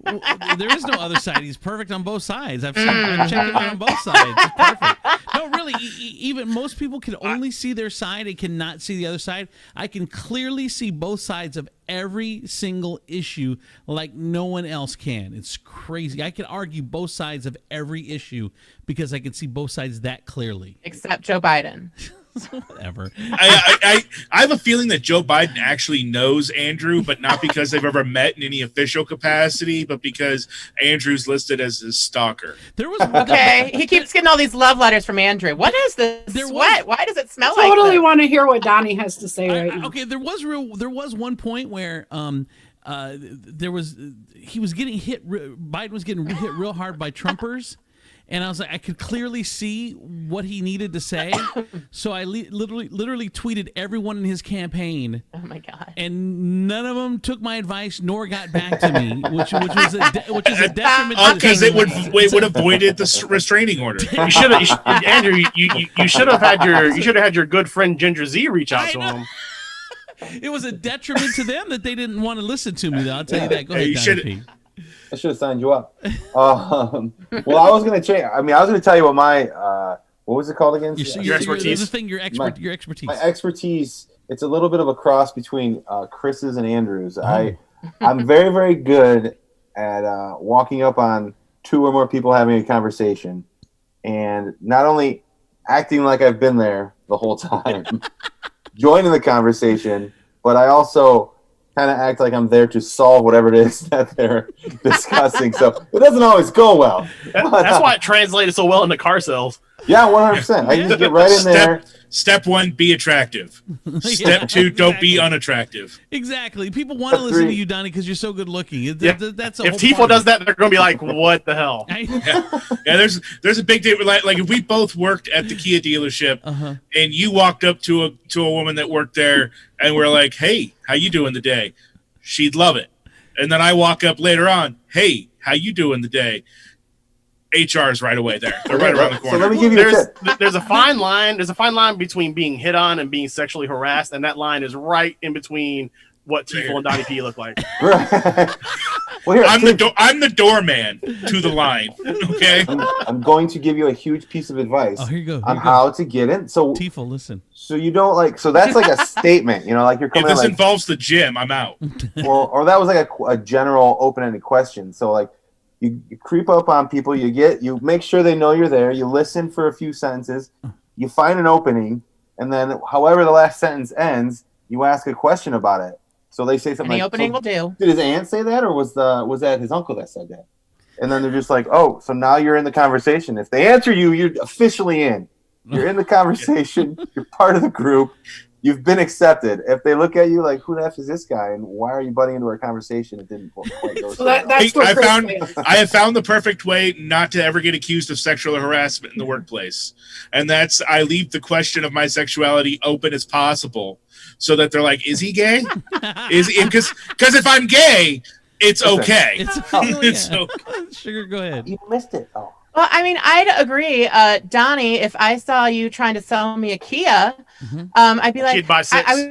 There is no other side. He's perfect on both sides. I've checked him out on both sides. It's perfect. No, really, even most people can only see their side and cannot see the other side. I can clearly see both sides of every single issue like no one else can. It's crazy. I can argue both sides of every issue because I can see both sides that clearly. Except Joe Biden. Whatever. I have a feeling that Joe Biden actually knows Andrew, but not because they've ever met in any official capacity, but because Andrew's listed as his stalker. There was he keeps getting all these love letters from Andrew. What is this sweat? Why does it smell like Totally this? want to hear what Donnie has to say right now. Okay, there was one point where Biden was getting hit real hard by Trumpers. And I was like, I could clearly see what he needed to say. So I literally tweeted everyone in his campaign. Oh, my God. And none of them took my advice nor got back to me, which is a detriment. Because it would have voided the restraining order. You should have, Andrew. You should have had your good friend Ginger Z reach out to him. It was a detriment to them that they didn't want to listen to me, though. I'll tell you that. Go ahead, Donnie. I should have signed you up. Well, I was going to change. I was going to tell you what my what was it called again? Your expertise. Your expertise. My expertise. It's a little bit of a cross between Chris's and Andrew's. I'm very, very good at walking up on two or more people having a conversation, and not only acting like I've been there the whole time, joining the conversation, but I also kind of act like I'm there to solve whatever it is that they're discussing. So it doesn't always go well. That's why it translated so well into car sales. Yeah, 100%. I just get right in there. step 1, be attractive. Step 2, don't be unattractive. Exactly. People want to listen to you, Donnie, because you're so good looking. That's a if Tifo does that, they're going to be like, "What the hell?" Yeah. There's a big difference. Like if we both worked at the Kia dealership, and you walked up to a woman that worked there, and we're like, "Hey, how you doing today?" She'd love it. And then I walk up later on, "Hey, how you doing today?" HR's right away there. They're right around the corner. So let me give you a tip. There's a fine line. There's a fine line between being hit on and being sexually harassed, and that line is right in between what Tifo and Donnie P look like. Right. Well, here, I'm the doorman to the line. Okay. I'm going to give you a huge piece of advice here you go. on how to get in. So Tifo, listen. So you don't like. So that's like a statement. You know, like you're coming. If this like, involves the gym, I'm out. or that was like a general open-ended question. So like you creep up on people. You make sure they know you're there. You listen for a few sentences. You find an opening, and then however the last sentence ends, you ask a question about it. So they say something Any like, opening will do. Did his aunt say that, or was that his uncle that said that? And then they're just like, oh, so now you're in the conversation. If they answer you, you're officially in. You're in the conversation. You're part of the group. You've been accepted. If they look at you like, who the F is this guy, and why are you butting into our conversation? It didn't quite go. So that's what I have found the perfect way not to ever get accused of sexual harassment in the workplace, and that's I leave the question of my sexuality open as possible, so that they're like, "Is he gay? Because if I'm gay, it's okay. It's okay. Sugar, go ahead. You missed it. Oh. Well, I mean, I'd agree, Donnie. If I saw you trying to sell me a Kia, I'd be like, She'd buy 6. I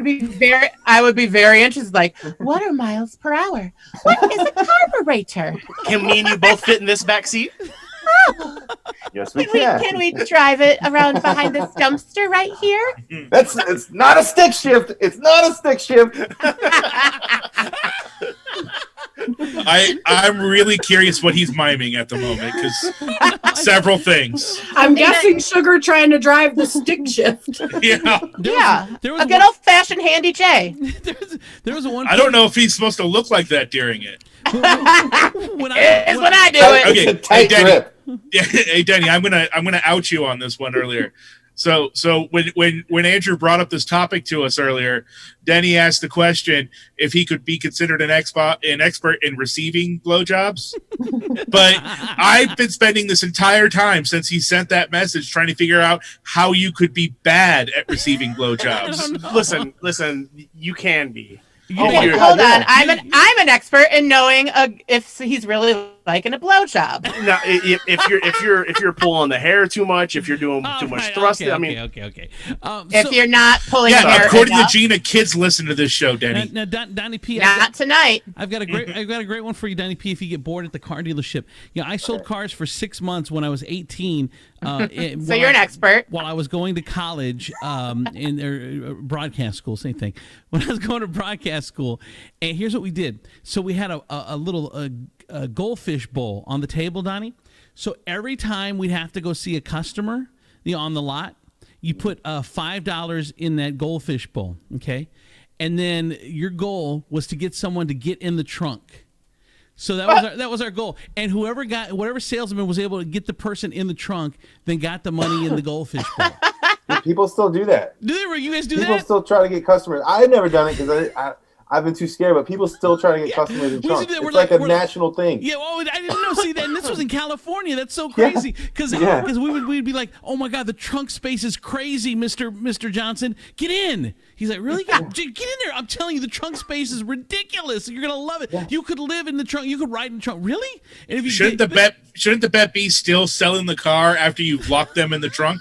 would be very interested. Like, what are miles per hour? What is a carburetor? Can me and you both fit in this back seat? Yes, we can. Can we drive it around behind this dumpster right here? It's not a stick shift. It's not a stick shift. I'm really curious what he's miming at the moment because several things. I'm guessing Sugar trying to drive the stick shift. Yeah. There was a good old fashioned handy J. There was one. I don't know if he's supposed to look like that during it. When I do it. Okay, hey Denny. Yeah, hey Denny, I'm gonna out you on this one earlier. So when Andrew brought up this topic to us earlier, Denny asked the question if he could be considered an expert in receiving blowjobs. But I've been spending this entire time since he sent that message trying to figure out how you could be bad at receiving blowjobs. Listen, you can be. Okay, hold on. I'm an expert in knowing if he's really liking a blowjob. No, if you're pulling the hair too much, if you're doing too much thrusting, okay. If you're not pulling hair, according to Gina, kids listen to this show, Denny. Now Donnie P. Not tonight. I've got a great one for you, Donnie P. If you get bored at the car dealership, I sold cars for 6 months when I was 18. So you're an expert. While I was going to college, in their broadcast school, same thing. When I was going to broadcast school, and here's what we did. So we had a little goldfish bowl on the table, Donnie. So every time we'd have to go see a customer, on the lot, you put $5 in that goldfish bowl, okay? And then your goal was to get someone to get in the trunk. So that was our goal. And whatever salesman was able to get the person in the trunk, then got the money in the goldfish bowl. People still do that. You guys do People that? still try to get customers. I've never done it because I've been too scared, but people still try to get customers in trunk. It's like a national thing. Yeah, well, I didn't know. See, and this was in California. That's so crazy because we'd be like, oh my God, the trunk space is crazy, Mr. Johnson. Get in. He's like, really? Get in there. I'm telling you, the trunk space is ridiculous. You're gonna love it. Yeah. You could live in the trunk. You could ride in the trunk. Really? And if you shouldn't the bet be still selling the car after you've locked them in the trunk?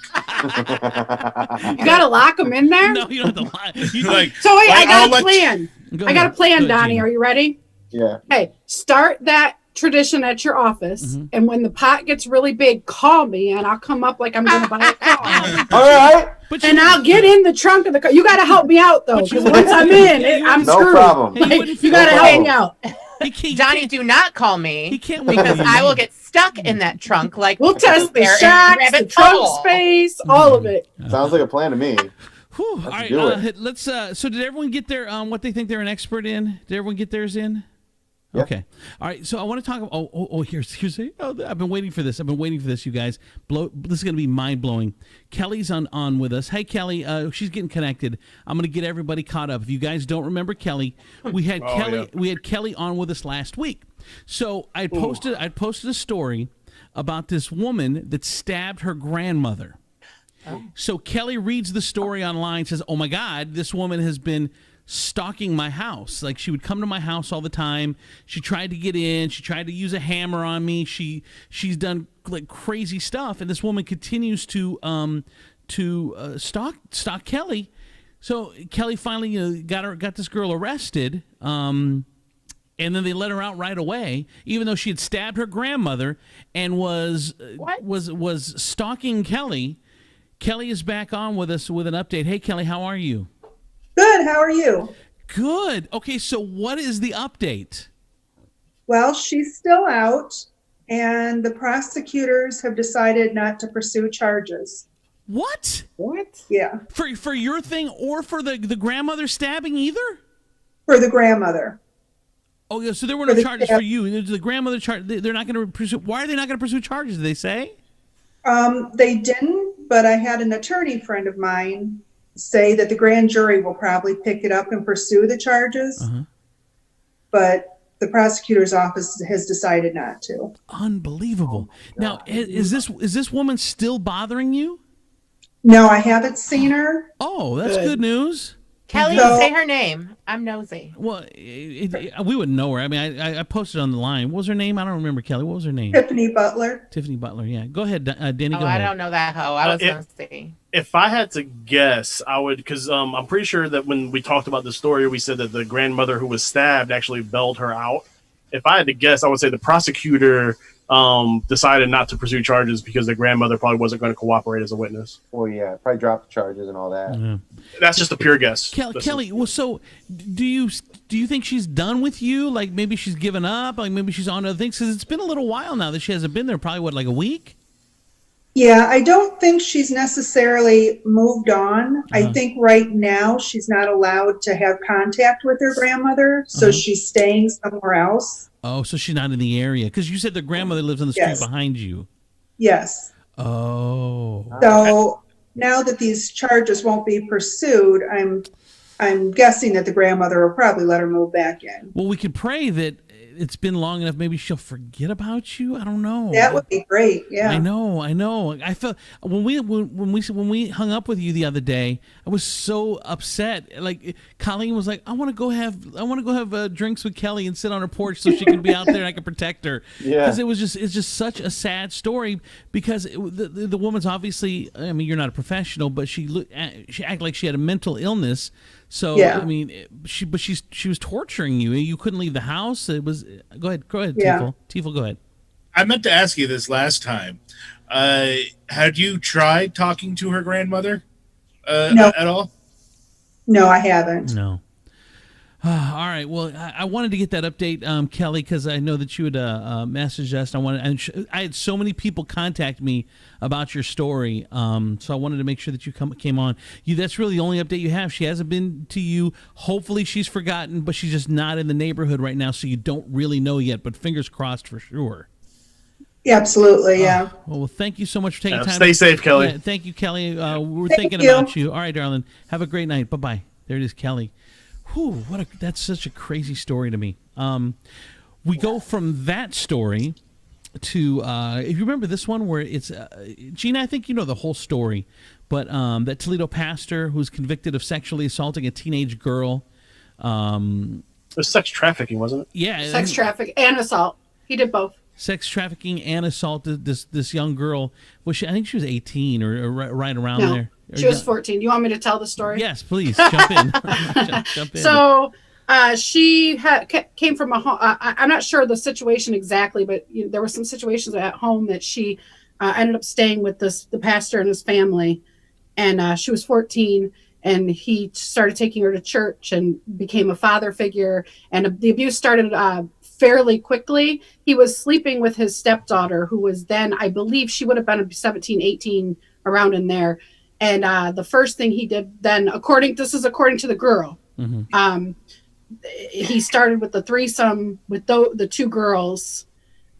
You gotta lock them in there. No, you don't have to lock. I got a plan. I got a plan, Donnie. Gina. Are you ready? Yeah. Hey, start that tradition at your office, and when the pot gets really big, call me, and I'll come up like I'm going to buy a car. All right. I'll get in the trunk of the car. You got to help me out, though, because once I'm in, I'm screwed. No problem. You got to help me out. Johnny, do not call me because I will get stuck in that trunk. Like we'll test the shocks, the trunk space, all of it. Sounds like a plan to me. All right, let's. So, did everyone get their what they think they're an expert in? Did everyone get theirs in? Yeah. Okay. All right. So I want to talk. Here's. I've been waiting for this. You guys. This is going to be mind blowing. Kelly's on with us. Hey, Kelly. She's getting connected. I'm going to get everybody caught up. If you guys don't remember Kelly, we had Kelly. Yeah. We had Kelly on with us last week. So I posted a story about this woman that stabbed her grandmother. Oh. So Kelly reads the story online. Says, "Oh my God, this woman has been stalking my house. Like, she would come to my house all the time. She tried to get in. She tried to use a hammer on me. She's done like crazy stuff, and this woman continues to stalk Kelly. So Kelly finally got this girl arrested. And then they let her out right away, even though she had stabbed her grandmother and was stalking Kelly. Kelly is back on with us with an update. Hey, Kelly, how are you? Good. How are you? Good. Okay, so what is the update? Well, she's still out, and the prosecutors have decided not to pursue charges. What? Yeah. For your thing or for the grandmother stabbing either? For the grandmother. Oh, yeah, so there were no charges for you. The grandmother charge. They're not going to pursue. Why are they not going to pursue charges? Did they say? They didn't, but I had an attorney friend of mine say that the grand jury will probably pick it up and pursue the charges, but the prosecutor's office has decided not to. Unbelievable. Now, is this woman still bothering you? No, I haven't seen her. Oh, that's good news. Kelly, say her name. I'm nosy. Well, we wouldn't know her. I mean, I posted on the line. What was her name? I don't remember, Kelly. What was her name? Tiffany Butler. Tiffany Butler, yeah. Go ahead, Danny. Go I ahead. don't know that hoe. I was going to say. If I had to guess, I would, because I'm pretty sure that when we talked about the story, we said that the grandmother who was stabbed actually bailed her out. If I had to guess, I would say the prosecutor decided not to pursue charges because the grandmother probably wasn't going to cooperate as a witness. Well, yeah, probably dropped the charges and all that. Yeah. That's just a pure guess. Kelly, well, so do you think she's done with you? Like, maybe she's given up? Like, maybe she's on other things? Because it's been a little while now that she hasn't been there. Probably, like a week? Yeah, I don't think she's necessarily moved on. I think right now she's not allowed to have contact with her grandmother, so she's staying somewhere else. Oh, so she's not in the area. Because you said the grandmother lives on the street behind you. Yes. Oh. So now that these charges won't be pursued, I'm guessing that the grandmother will probably let her move back in. Well, we could pray that it's been long enough. Maybe she'll forget about you. I don't know. That would be great. Yeah. I know. I felt when we hung up with you the other day, I was so upset. Like, Colleen was like, I want to go have drinks with Kelly and sit on her porch so she can be out there and I can protect her. Yeah. Because it's just such a sad story because the woman's obviously, I mean, you're not a professional, but she acted like she had a mental illness. So yeah. I mean, she was torturing you. You couldn't leave the house. It was. Go ahead, yeah. Tiefel, go ahead. I meant to ask you this last time. Had you tried talking to her grandmother no. at all? No, I haven't. No. All right. Well, I wanted to get that update, Kelly, because I know that you had messaged us. I had so many people contact me about your story, so I wanted to make sure that you came on. That's really the only update you have. She hasn't been to you. Hopefully, she's forgotten, but she's just not in the neighborhood right now, so you don't really know yet. But fingers crossed for sure. Yeah, absolutely. Yeah. Well, thank you so much for taking time. Stay safe, Kelly. Yeah, thank you, Kelly. We're thinking about you. All right, darling. Have a great night. Bye bye. There it is, Kelly. Whew, that's such a crazy story to me. We go from that story to if you remember this one where it's Gina, I think you know the whole story, but that Toledo pastor who's convicted of sexually assaulting a teenage girl. It was sex trafficking, wasn't it? Yeah, sex trafficking and assault. He did both. Sex trafficking and assaulted this young girl. I think she was 18 or right around there. She was 14. You want me to tell the story? Yes, please. Jump in. Jump in. So she came from a home. I'm not sure the situation exactly, but there were some situations at home that she ended up staying with the pastor and his family. And she was 14, and he started taking her to church and became a father figure. And the abuse started fairly quickly. He was sleeping with his stepdaughter, who was then, I believe she would have been 17, 18, around in there. And the first thing he did then, according to the girl, he started with the threesome with the two girls,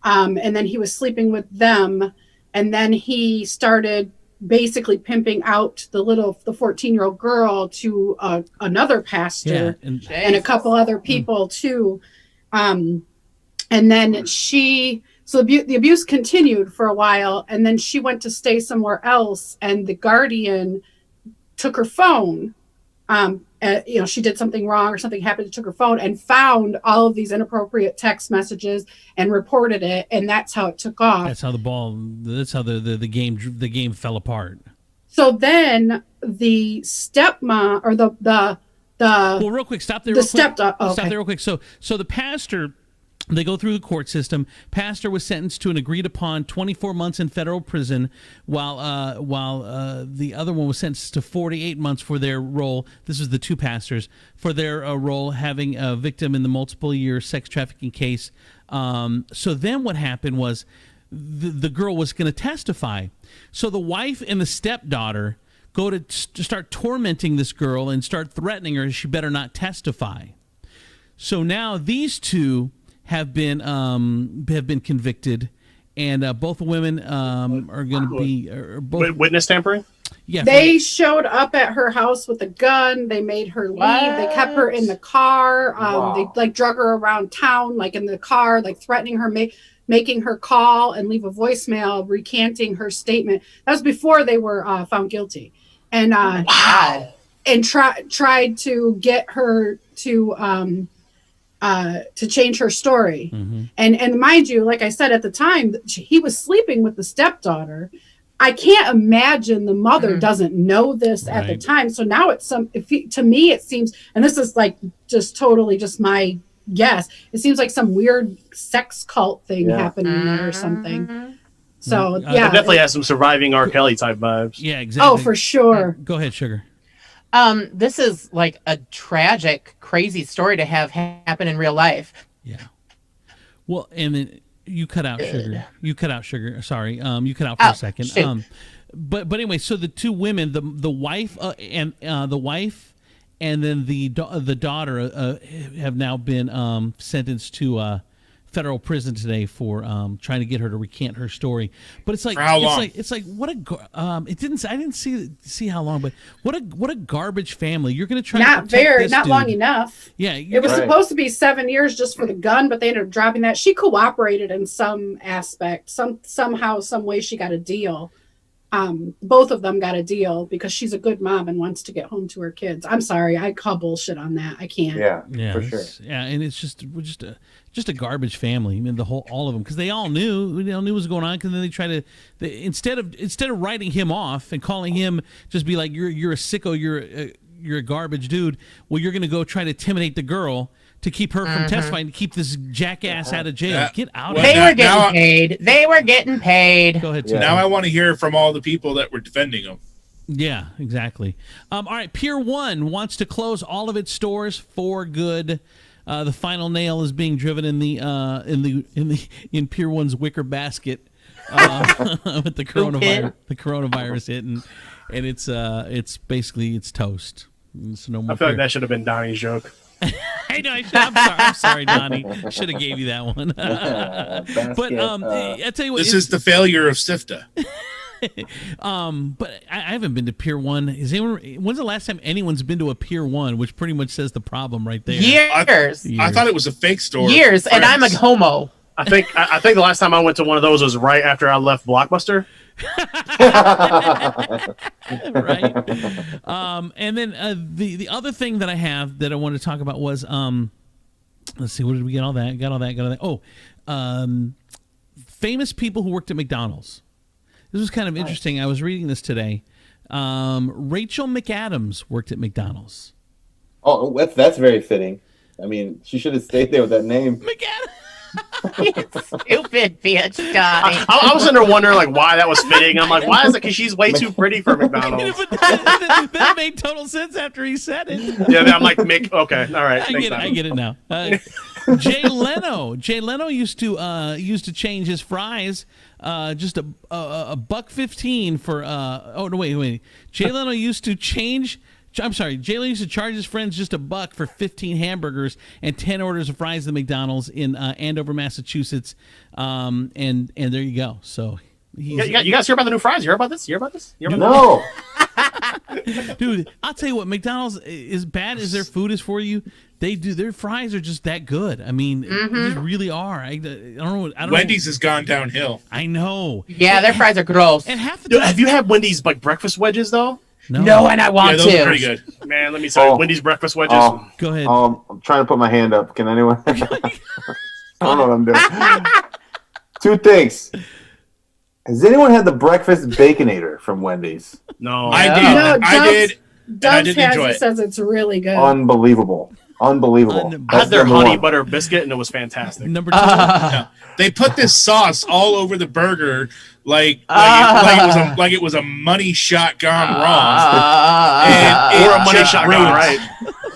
and then he was sleeping with them, and then he started basically pimping out the 14-year-old girl to another pastor and a couple other people too. And then the abuse continued for a while, and then she went to stay somewhere else, and the guardian took her phone. She did something wrong or something happened, took her phone and found all of these inappropriate text messages and reported it, and that's how it took off. That's how the game fell apart. So then the stepmom or the well, real quick, stop there. Stop there real quick. So the pastor. They go through the court system. Pastor was sentenced to an agreed-upon 24 months in federal prison, while the other one was sentenced to 48 months for their role. This is the two pastors for their role having a victim in the multiple-year sex trafficking case. So then what happened was the girl was going to testify. So the wife and the stepdaughter go to start tormenting this girl and start threatening her. She better not testify. So now these two have been convicted, and both women are going to be both witness tampering. Yeah, they showed up at her house with a gun. They made her leave. They kept her in the car. They drug her around town, in the car, threatening her, making her call and leave a voicemail recanting her statement. That was before they were found guilty, and and tried to get her to change her story. Mm-hmm. And mind you, like I said at the time, he was sleeping with the stepdaughter. I can't imagine the mother doesn't know this at the time. So now it's to me it seems, and this is just totally just my guess, it seems like some weird sex cult thing happening there or something. So it definitely has some Surviving R. Kelly type vibes. Yeah, exactly. Oh, for sure. Go ahead, Sugar. This is like a tragic, crazy story to have happen in real life. Yeah. Well, and then you cut out Sugar. You cut out Sugar. Sorry. You cut out for a second. Shoot. But anyway, so the two women, the wife and then the daughter have now been sentenced to federal prison today for trying to get her to recant her story. But it's like, for how long? It's like what a I didn't see how long, but what a garbage family. You're going to try not long enough. Yeah, it was supposed to be 7 years just for the gun, but they ended up dropping that. She cooperated in some aspect. Somehow, some way, she got a deal. Both of them got a deal because she's a good mom and wants to get home to her kids. I'm sorry, I call bullshit on that. I can't. Yeah, for sure. Yeah, and it's just a garbage family. I mean, all of them, because they all knew what was going on. Because then they try to instead of writing him off and calling him, just be like, you're a sicko, you're a garbage dude. Well, you're going to go try to intimidate the girl to keep her from testifying, to keep this jackass out of jail. Get out of here. They were getting paid. They were getting paid. Go ahead. Now I want to hear from all the people that were defending them. Yeah, exactly. All right, Pier 1 wants to close all of its stores for good. The final nail is being driven in Pier 1's wicker basket with the coronavirus hit, and it's basically toast. It's no more. I feel like that should have been Donnie's joke. I'm sorry, Donnie. Should have gave you that one. But I tell you what, this is the failure of SIFTA. But I haven't been to Pier 1. When's the last time anyone's been to a Pier 1? Which pretty much says the problem right there. Years. I thought it was a fake store. Years, and I'm a homo. I think the last time I went to one of those was right after I left Blockbuster. Right. And then the other thing that I have that I wanted to talk about was let's see, where did we get all that? Got all that. Oh, famous people who worked at McDonald's. This was kind of interesting. I was reading this today. Rachel McAdams worked at McDonald's. Oh, that's very fitting. I mean, she should have stayed there with that name. McAdams. Stupid bitch, Donnie. I was under wondering why that was fitting. I'm like, why is it? Because she's way too pretty for McDonald's. That made total sense after he said it. Yeah, I'm like, okay, all right. I get it now. Jay Leno used to change his fries just a $1.15 for. Oh no, wait. Jay Leno used to change I'm sorry. Jalen used to charge his friends just $1 for 15 hamburgers and 10 orders of fries at McDonald's in Andover, Massachusetts. And there you go. So you guys hear about the new fries? You hear about this? No. Dude, I'll tell you what. McDonald's, as bad as their food is for you, their fries are just that good. I mean, they just really are. I don't know. Wendy's has gone downhill. I know. Yeah, their fries are gross. And half the Dude, time, have you had Wendy's like breakfast wedges though? No, and I want Yeah, those to. are pretty good. Man, let me tell you, Wendy's breakfast wedges. Go ahead. I'm trying to put my hand up. Can anyone? I don't know what I'm doing. 2 things. Has anyone had the breakfast Baconator from Wendy's? No, I did. No, I did. Doug didn't enjoy has it. says it's really good. Unbelievable. I had That's their number honey one. butter biscuit, and it was fantastic. Number 2. No. They put this sauce all over the burger, like it was a money shot gone wrong, and Or a money shot gone right.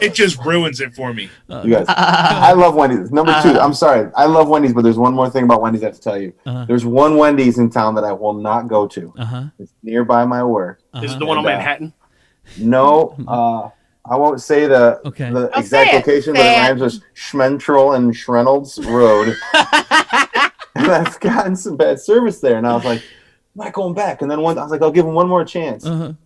It just ruins it for me. You guys, I love Wendy's. Number 2, I'm sorry, I love Wendy's, but there's one more thing about Wendy's I have to tell you. There's one Wendy's in town that I will not go to. It's nearby my work. Is it the one on Manhattan? No, I won't say the exact location, but it rhymes with Schmentrel and Schrenolds Road. And I've gotten some bad service there, and I was like, I'm not going back. And then I was like, I'll give him one more chance. And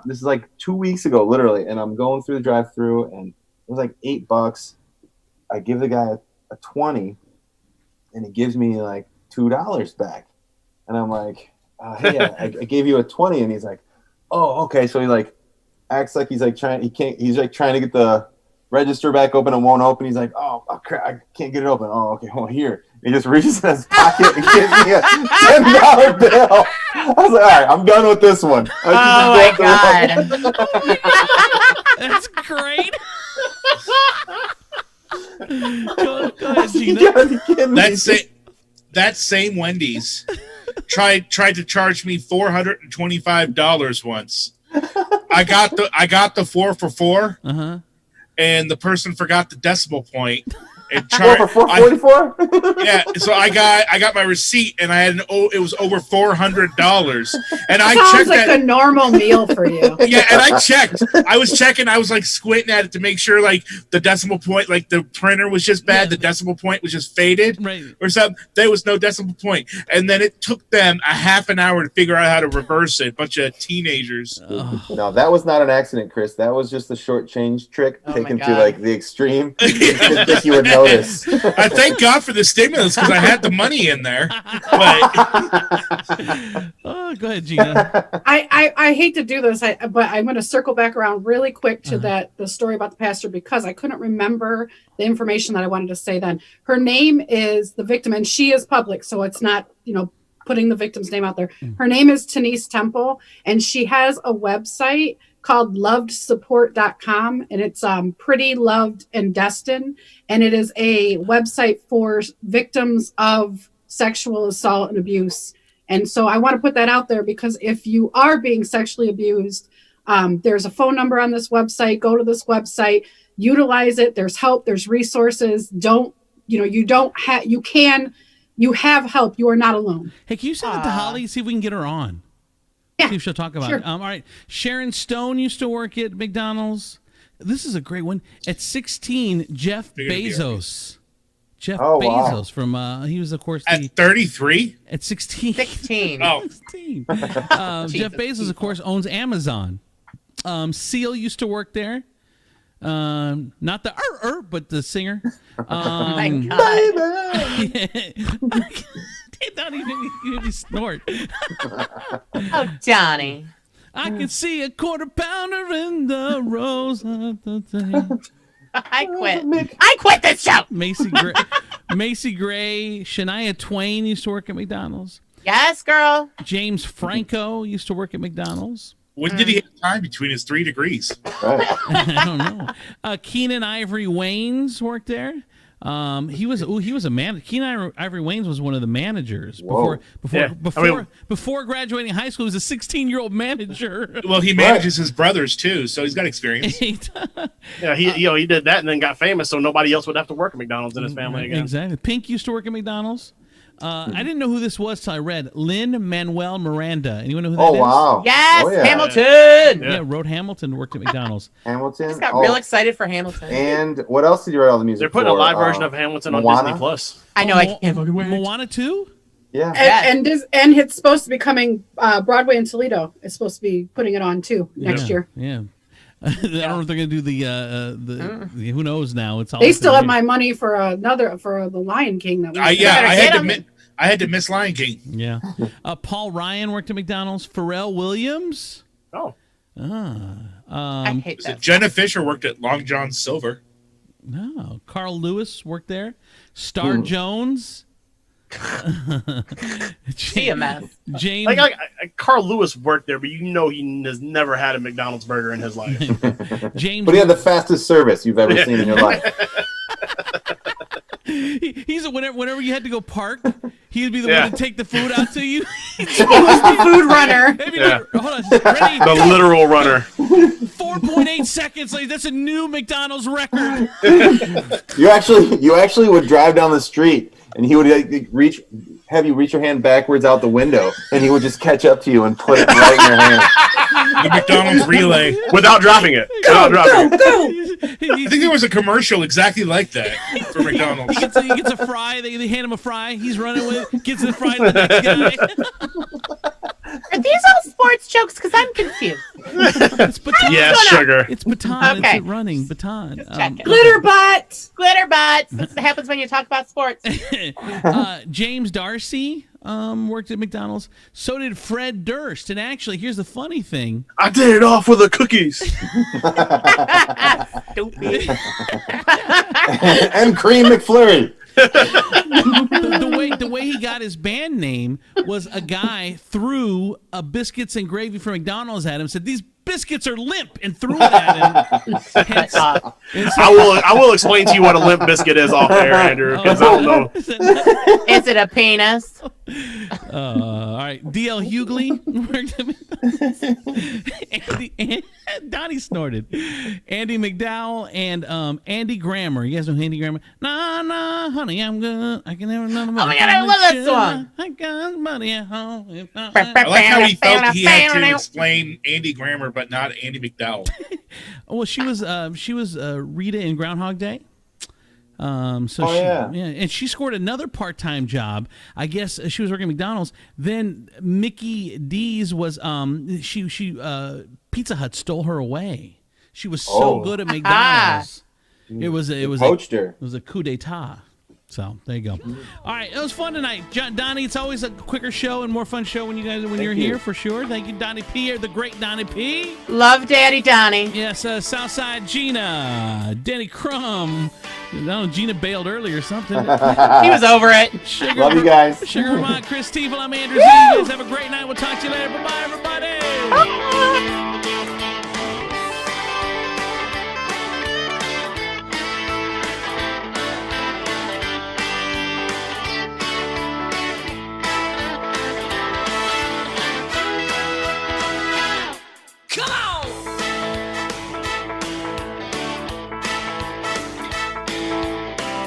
this is like 2 weeks ago, literally. And I'm going through the drive-thru, and it was like $8. I give the guy a 20, and he gives me like $2 back. And I'm like, hey, I gave you a 20, and he's like, oh, okay. So he like acts like he's trying to get the register back open and won't open. He's like, oh crap, I can't get it open. Oh, okay, hold on, here. He just reaches in his pocket and gives me a $10 bill. I was like, all right, I'm done with this one. Oh my god. That's great. Go ahead, Gina. That same Wendy's tried to charge me $425 once. I got the 4 for $4, and the person forgot the decimal point. And 4 for $4.44? Yeah, so I got my receipt, and I had it was over $400, and I Sounds checked like that. a normal meal for you. Yeah, and I checked. I was checking. I was like squinting at it to make sure like the decimal point, like the printer was just bad. The decimal point was just faded, or something. There was no decimal point, and then it took them a half an hour to figure out how to reverse it. Bunch of teenagers. No, that was not an accident, Chris. That was just a short change trick taken to like the extreme. Didn't think you would notice. I thank God for the stimulus because I had the money in there. But go ahead, Gina. I hate to do this, but I'm going to circle back around really quick to the story about the pastor because I couldn't remember the information that I wanted to say then. Her name is the victim, and she is public, so it's not putting the victim's name out there. Her name is Tenise Temple, and she has a website called lovedsupport.com, and it's Pretty Loved and Destined, and it is a website for victims of sexual assault and abuse. And so I want to put that out there because if you are being sexually abused, there's a phone number on this website. Go to this website, utilize it. There's help, there's resources. You have help. You are not alone. Hey, can you send it to Holly? See if we can get her on. Yeah, see if she'll talk about it. All right. Sharon Stone used to work at McDonald's. This is a great one. At 16, Jeff Bezos. Jeff Bezos from he was of course at 33. At 16. 16. Oh, 16. Jeff Bezos, of course, owns Amazon. Seal used to work there. Not the but the singer. Oh my God. Don't even snort. Oh, Johnny. I can see a quarter pounder in the rose of the day. I quit this show. Macy Gray, Shania Twain used to work at McDonald's. Yes, girl. James Franco used to work at McDonald's. When did he have time between his 3 degrees? I don't know. Keenan Ivory Waynes worked there. He was a man. Keenan Ivory Waynes was one of the managers before graduating high school. He was a 16-year-old manager. Well, he manages his brothers too, so he's got experience. Yeah, he did that and then got famous, so nobody else would have to work at McDonald's in his family again. Exactly. Pink used to work at McDonald's. I didn't know who this was till I read Lin-Manuel Miranda. Anyone know who that is? Oh, wow. Yes, Oh, yeah. Hamilton. Yeah, wrote Hamilton, worked at McDonald's. Hamilton. Just got real excited for Hamilton. And what else did you write all the music They're putting for? a live version of Hamilton on Moana? Disney Plus. I know. I can't fucking wait. Moana 2? Yeah. And it's supposed to be coming Broadway in Toledo. It's supposed to be putting it on too next year. Yeah. I don't know if they're gonna do the who knows now. It's all They still have my money for the Lion King. That I had to miss Lion King. Yeah. Paul Ryan worked at McDonald's. Pharrell Williams. Oh. I hate that. Jenna Fisher worked at Long John Silver. No. Carl Lewis worked there. Star Jones. CMS. James. Like Carl Lewis worked there, but you know he has never had a McDonald's burger in his life. James. But he had the fastest service you've ever seen in your life. He's whenever you had to go park, he'd be the one to take the food out to you. He was the food runner. Hold on, ready? The literal runner. 4.8 seconds. Like that's a new McDonald's record. You actually would drive down the street, and he would have you reach your hand backwards out the window, and he would just catch up to you and put it right in your hand. The McDonald's relay. Without dropping it. I think there was a commercial exactly like that for McDonald's. He gets a fry. They hand him a fry. He's running with it. Gets the fry to the next guy. Are these all sports jokes? Because I'm confused. It's baton. Yes, sugar. It's baton. Okay. It's running baton. Glitter butts. Glitter butts. That's what happens when you talk about sports. James Darcy worked at McDonald's. So did Fred Durst. And actually, here's the funny thing. I did it off with the cookies. Stupid. And Cream McFlurry. The way he got his band name was a guy threw a biscuits and gravy from McDonald's at him, said these biscuits are limp, and threw it at him. I will explain to you what a limp biscuit is off air, Andrew, because I don't know. Is it a penis? All right, D.L. Hughley worked at Donnie snorted. Andy McDowell and Andy Grammer. You guys know Andy Grammer? Nah, honey, I'm good. I can never remember. Oh my God, I love that song. I got money at home. I like how he felt he had to explain Andy Grammer, but not Andy McDowell. Well, she was Rita in Groundhog Day. And she scored another part-time job. I guess she was working at McDonald's. Then Mickey D's was Pizza Hut stole her away. She was so good at McDonald's. It was poached her. It was a coup d'etat. So there you go. All right, it was fun tonight, Donnie. It's always a quicker show and more fun show when you're here for sure. Thank you, Donnie P. The great Donnie P. Love Daddy Donnie. Yes, Southside Gina, Danny Crumb. I don't know, Gina bailed early or something. He was over it. Love you guys. Sugar Vermont, Chris Stevel, I'm Andrew Z. You guys have a great night. We'll talk to you later. Bye-bye, everybody. Bye.